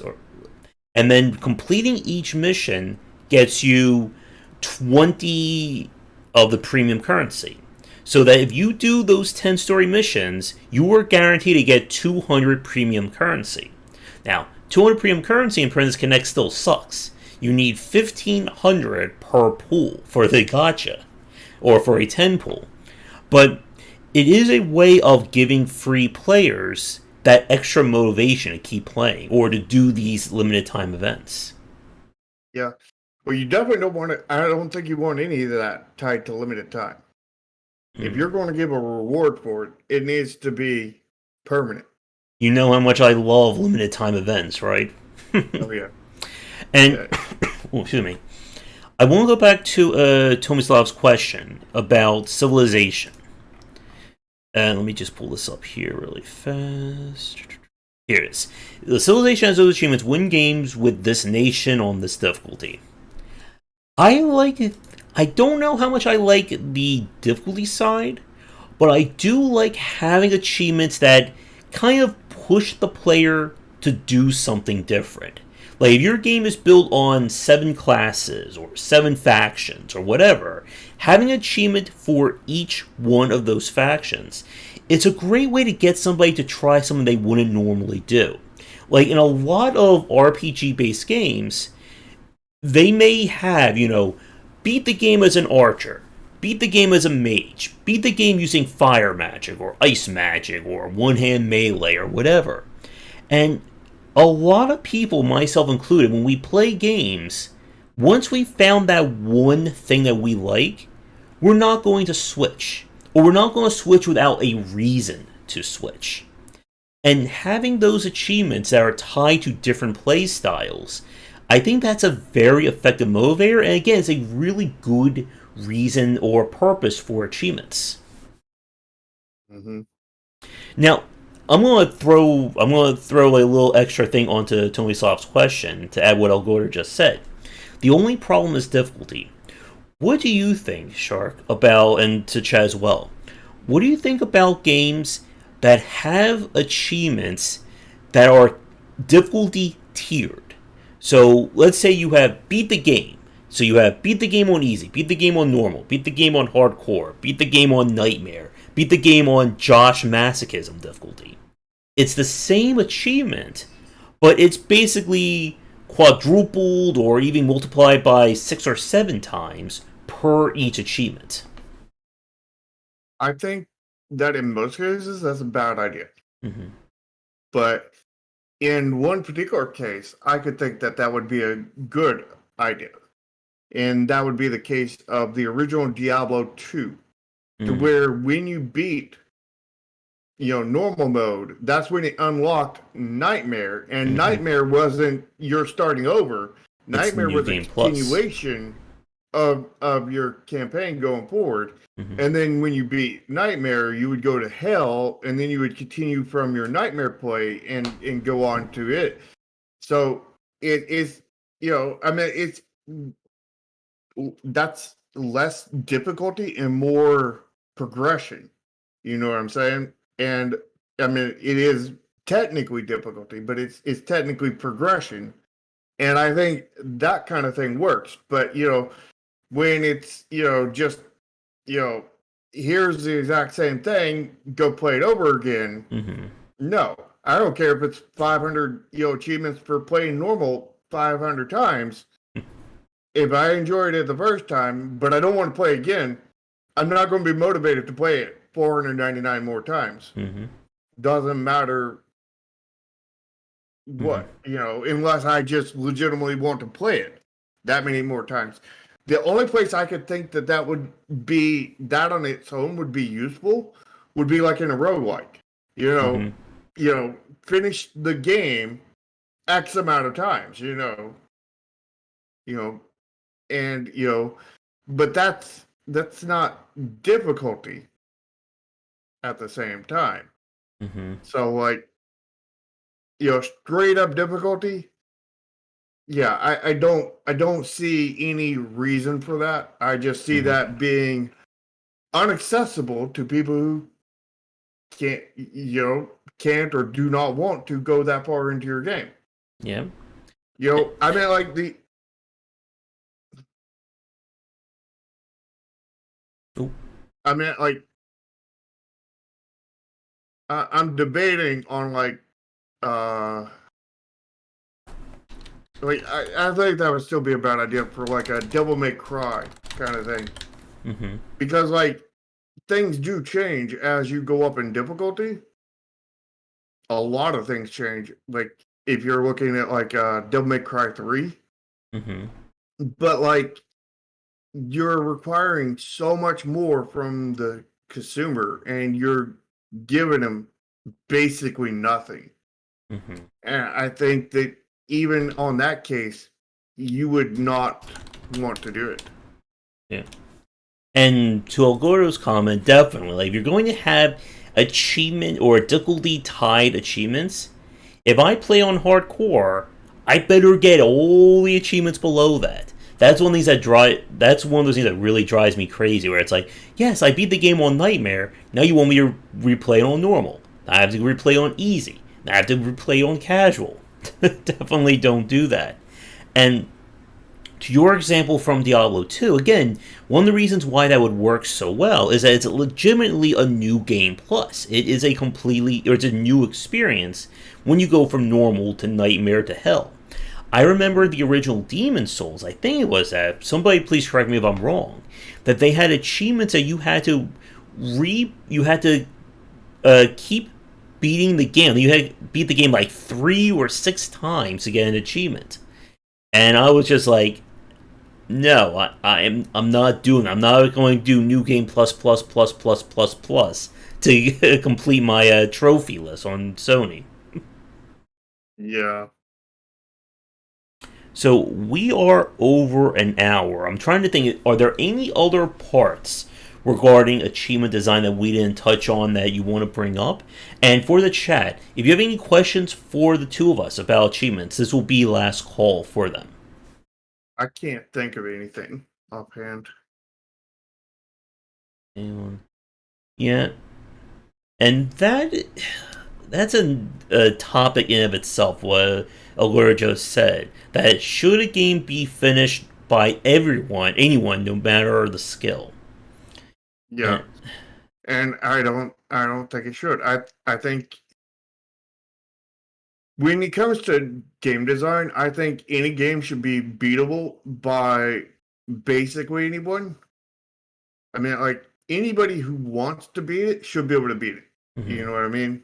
and then completing each mission gets you 20 of the premium currency. So that if you do those 10 story missions, you are guaranteed to get 200 premium currency. Now, 200 premium currency in Princess Connect still sucks. You need 1,500 per pool for the gacha, or for a 10 pool. But it is a way of giving free players that extra motivation to keep playing or to do these limited time events. Yeah. Well, you definitely don't want it. I don't think you want any of that tied to limited time. If you're going to give a reward for it, it needs to be permanent. You know how much I love limited time events, right? Oh, yeah. And, Yeah. oh, excuse me, I want to go back to Tomislav's question about civilization. And let me just pull this up here really fast. Here it is. The civilization has those achievements. Win games with this nation on this difficulty. I like it. I don't know how much I like the difficulty side, but I do like having achievements that kind of push the player to do something different. Like if your game is built on 7 classes or 7 factions or whatever, having an achievement for each one of those factions, it's a great way to get somebody to try something they wouldn't normally do. Like in a lot of RPG based games, they may have, beat the game as an archer, beat the game as a mage, beat the game using fire magic or ice magic or one hand melee or whatever. And a lot of people, myself included, when we play games, once we found that one thing that we like, we're not going to switch. Or we're not going to switch without a reason to switch. And having those achievements that are tied to different play styles, I think that's a very effective motivator, and again, it's a really good reason or purpose for achievements. Hmm. Now, I'm gonna throw a little extra thing onto Tony Slopp's question to add what Elgorder just said. The only problem is difficulty. What do you think, Shark, about, and to Chad as well? What do you think about games that have achievements that are difficulty tiered? So let's say you have beat the game. So you have beat the game on easy, beat the game on normal, beat the game on hardcore, beat the game on nightmare, beat the game on Josh masochism difficulty. It's the same achievement, but it's basically quadrupled or even multiplied by 6 or 7 times per each achievement. I think that in most cases that's a bad idea. Mm-hmm. But in one particular case, I could think that that would be a good idea. And that would be the case of the original Diablo 2, to Mm-hmm. where when you beat, normal mode, that's when it unlocked Nightmare. And Mm-hmm. Nightmare wasn't your starting over. It's Nightmare New was a Game Plus. continuation of your campaign going forward. Mm-hmm. And then when you beat Nightmare, you would go to Hell, and then you would continue from your Nightmare play and go on to it. So it is, I mean, it's that's less difficulty and more progression. You know what I'm saying? And I mean, it is technically difficulty, but it's technically progression. And I think that kind of thing works. But when it's just you know here's the exact same thing, go play it over again. Mm-hmm. No, I don't care if it's 500 achievements for playing normal 500 times. If I enjoyed it the first time, but I don't want to play again, I'm not going to be motivated to play it 499 more times. Mm-hmm. Doesn't matter Mm-hmm. what, unless I just legitimately want to play it that many more times. The only place I could think that that would be, that on its own would be useful, would be like in a roguelike. You know, Mm-hmm. finish the game X amount of times, you know, and but that's not difficulty at the same time. Mm-hmm. So like, straight up difficulty, yeah, I don't see any reason for that. I just see Mm-hmm. that being unaccessible to people who can't can't or do not want to go that far into your game. Yeah. I mean, like the Oh. I mean, like I'm debating on uh I think that would still be a bad idea for like a Devil May Cry kind of thing, Mm-hmm. because like things do change as you go up in difficulty. A lot of things change. Like if you're looking at like Devil May Cry 3, Mm-hmm. but like you're requiring so much more from the consumer, and you're giving them basically nothing. Mm-hmm. And I think that even on that case, you would not want to do it. Yeah. And to Algoro's comment, definitely, like, if you're going to have achievement or difficulty tied achievements, if I play on hardcore, I better get all the achievements below that. That's one of the things that That's one of those things that really drives me crazy. Where it's like, yes, I beat the game on nightmare. Now you want me to replay it on normal. I have to replay on easy. I have to replay on casual. Definitely don't do that. And to your example from Diablo 2, again, one of the reasons why that would work so well is that it's legitimately a new game plus. It is it's a new experience when you go from normal to nightmare to hell. I remember the original Demon Souls, I think it was that, somebody please correct me if I'm wrong, that they had achievements that you had to keep beating the game. You had to beat the game like 3 or 6 times to get an achievement. And I was just like, no, I'm not doing. I'm not going to do new game plus plus plus plus plus plus to complete my trophy list on Sony. Yeah. So we are over an hour. I'm trying to think. Are there any other parts regarding achievement design that we didn't touch on that you want to bring up? And for the chat, if you have any questions for the two of us about achievements, this will be last call for them. I can't think of anything offhand. Anyone? Yeah, and that's a topic in of itself. What Allura just said, that should a game be finished by anyone, no matter the skill. Yeah. And I don't think it should. I think when it comes to game design, I think any game should be beatable by basically anyone. I mean, like anybody who wants to beat it should be able to beat it. Mm-hmm. You know what I mean?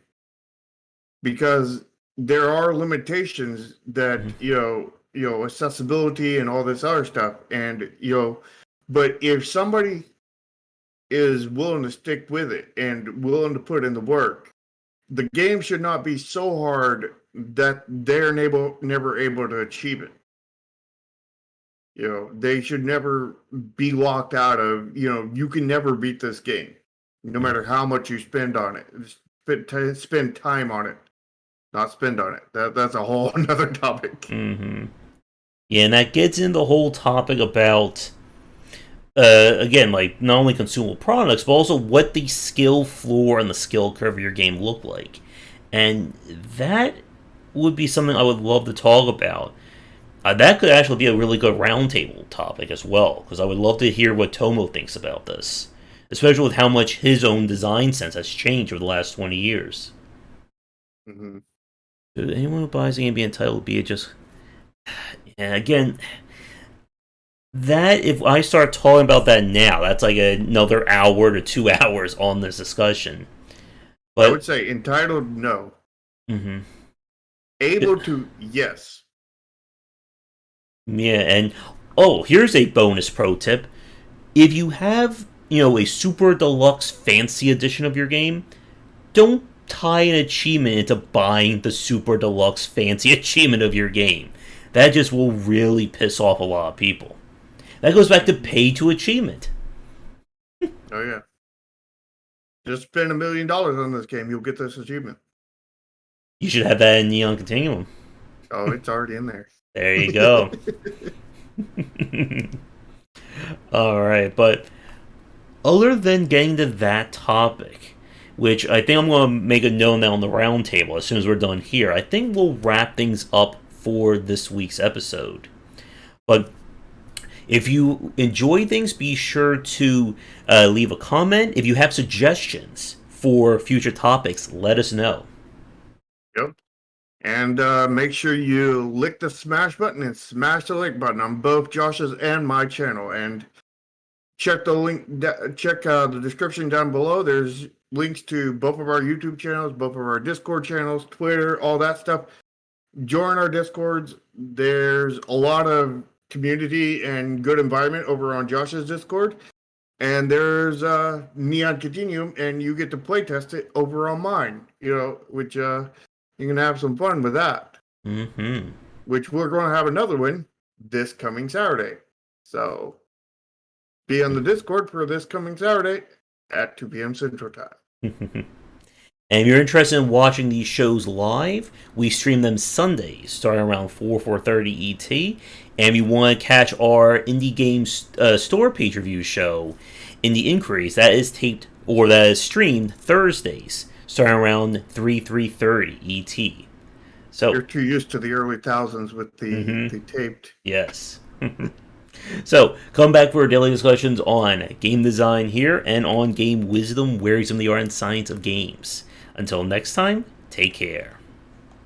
Because there are limitations that Mm-hmm. accessibility and all this other stuff, and but if somebody is willing to stick with it and willing to put in the work, the game should not be so hard that they're never able to achieve it. They should never be locked out of, you can never beat this game, no matter how much you spend on it. Spend time on it, not spend on it. That's a whole another topic. Mm-hmm. Yeah, and that gets into the whole topic about again, like not only consumable products, but also what the skill floor and the skill curve of your game look like. And that would be something I would love to talk about. That could actually be a really good roundtable topic as well, because I would love to hear what Tomo thinks about this, especially with how much his own design sense has changed over the last 20 years. Mm-hmm. Should anyone who buys a game be entitled to be it just. And again, that if I start talking about that now, that's like another hour to 2 hours on this discussion. I would But say entitled, no. mm-hmm. Able to, yes. Yeah, and oh, here's a bonus pro tip: if you have a super deluxe fancy edition of your game, don't tie an achievement into buying the super deluxe fancy achievement of your game. That just will really piss off a lot of people. That goes back to pay to achievement. Oh yeah. Just spend $1 million on this game, you'll get this achievement. You should have that in Neon Continuum. Oh, it's already in there. There you go. All right, but other than getting to that topic, which I think I'm going to make a note now on the round table as soon as we're done here, I think we'll wrap things up for this week's episode. But if you enjoy things, be sure to leave a comment. If you have suggestions for future topics, let us know. Yep. And make sure you lick the smash button and smash the like button on both Josh's and my channel. And check the link. Check the description down below. There's links to both of our YouTube channels, both of our Discord channels, Twitter, all that stuff. Join our Discords. There's a lot of community and good environment over on Josh's Discord. And there's Neon Continuum, and you get to play test it over on mine, which you can have some fun with that. Mm-hmm. Which we're going to have another one this coming Saturday. So be on the Discord for this coming Saturday at 2 p.m. Central Time. And if you're interested in watching these shows live, we stream them Sundays, starting around 4:30 ET. And if you want to catch our indie games store page review show, Indie Inquiries, that is taped or that is streamed Thursdays, starting around 3:30 ET. So you're too used to the early thousands with the taped. Yes. So, come back for our daily discussions on game design here and on game wisdom, where some of the art and science of games. Until next time, take care.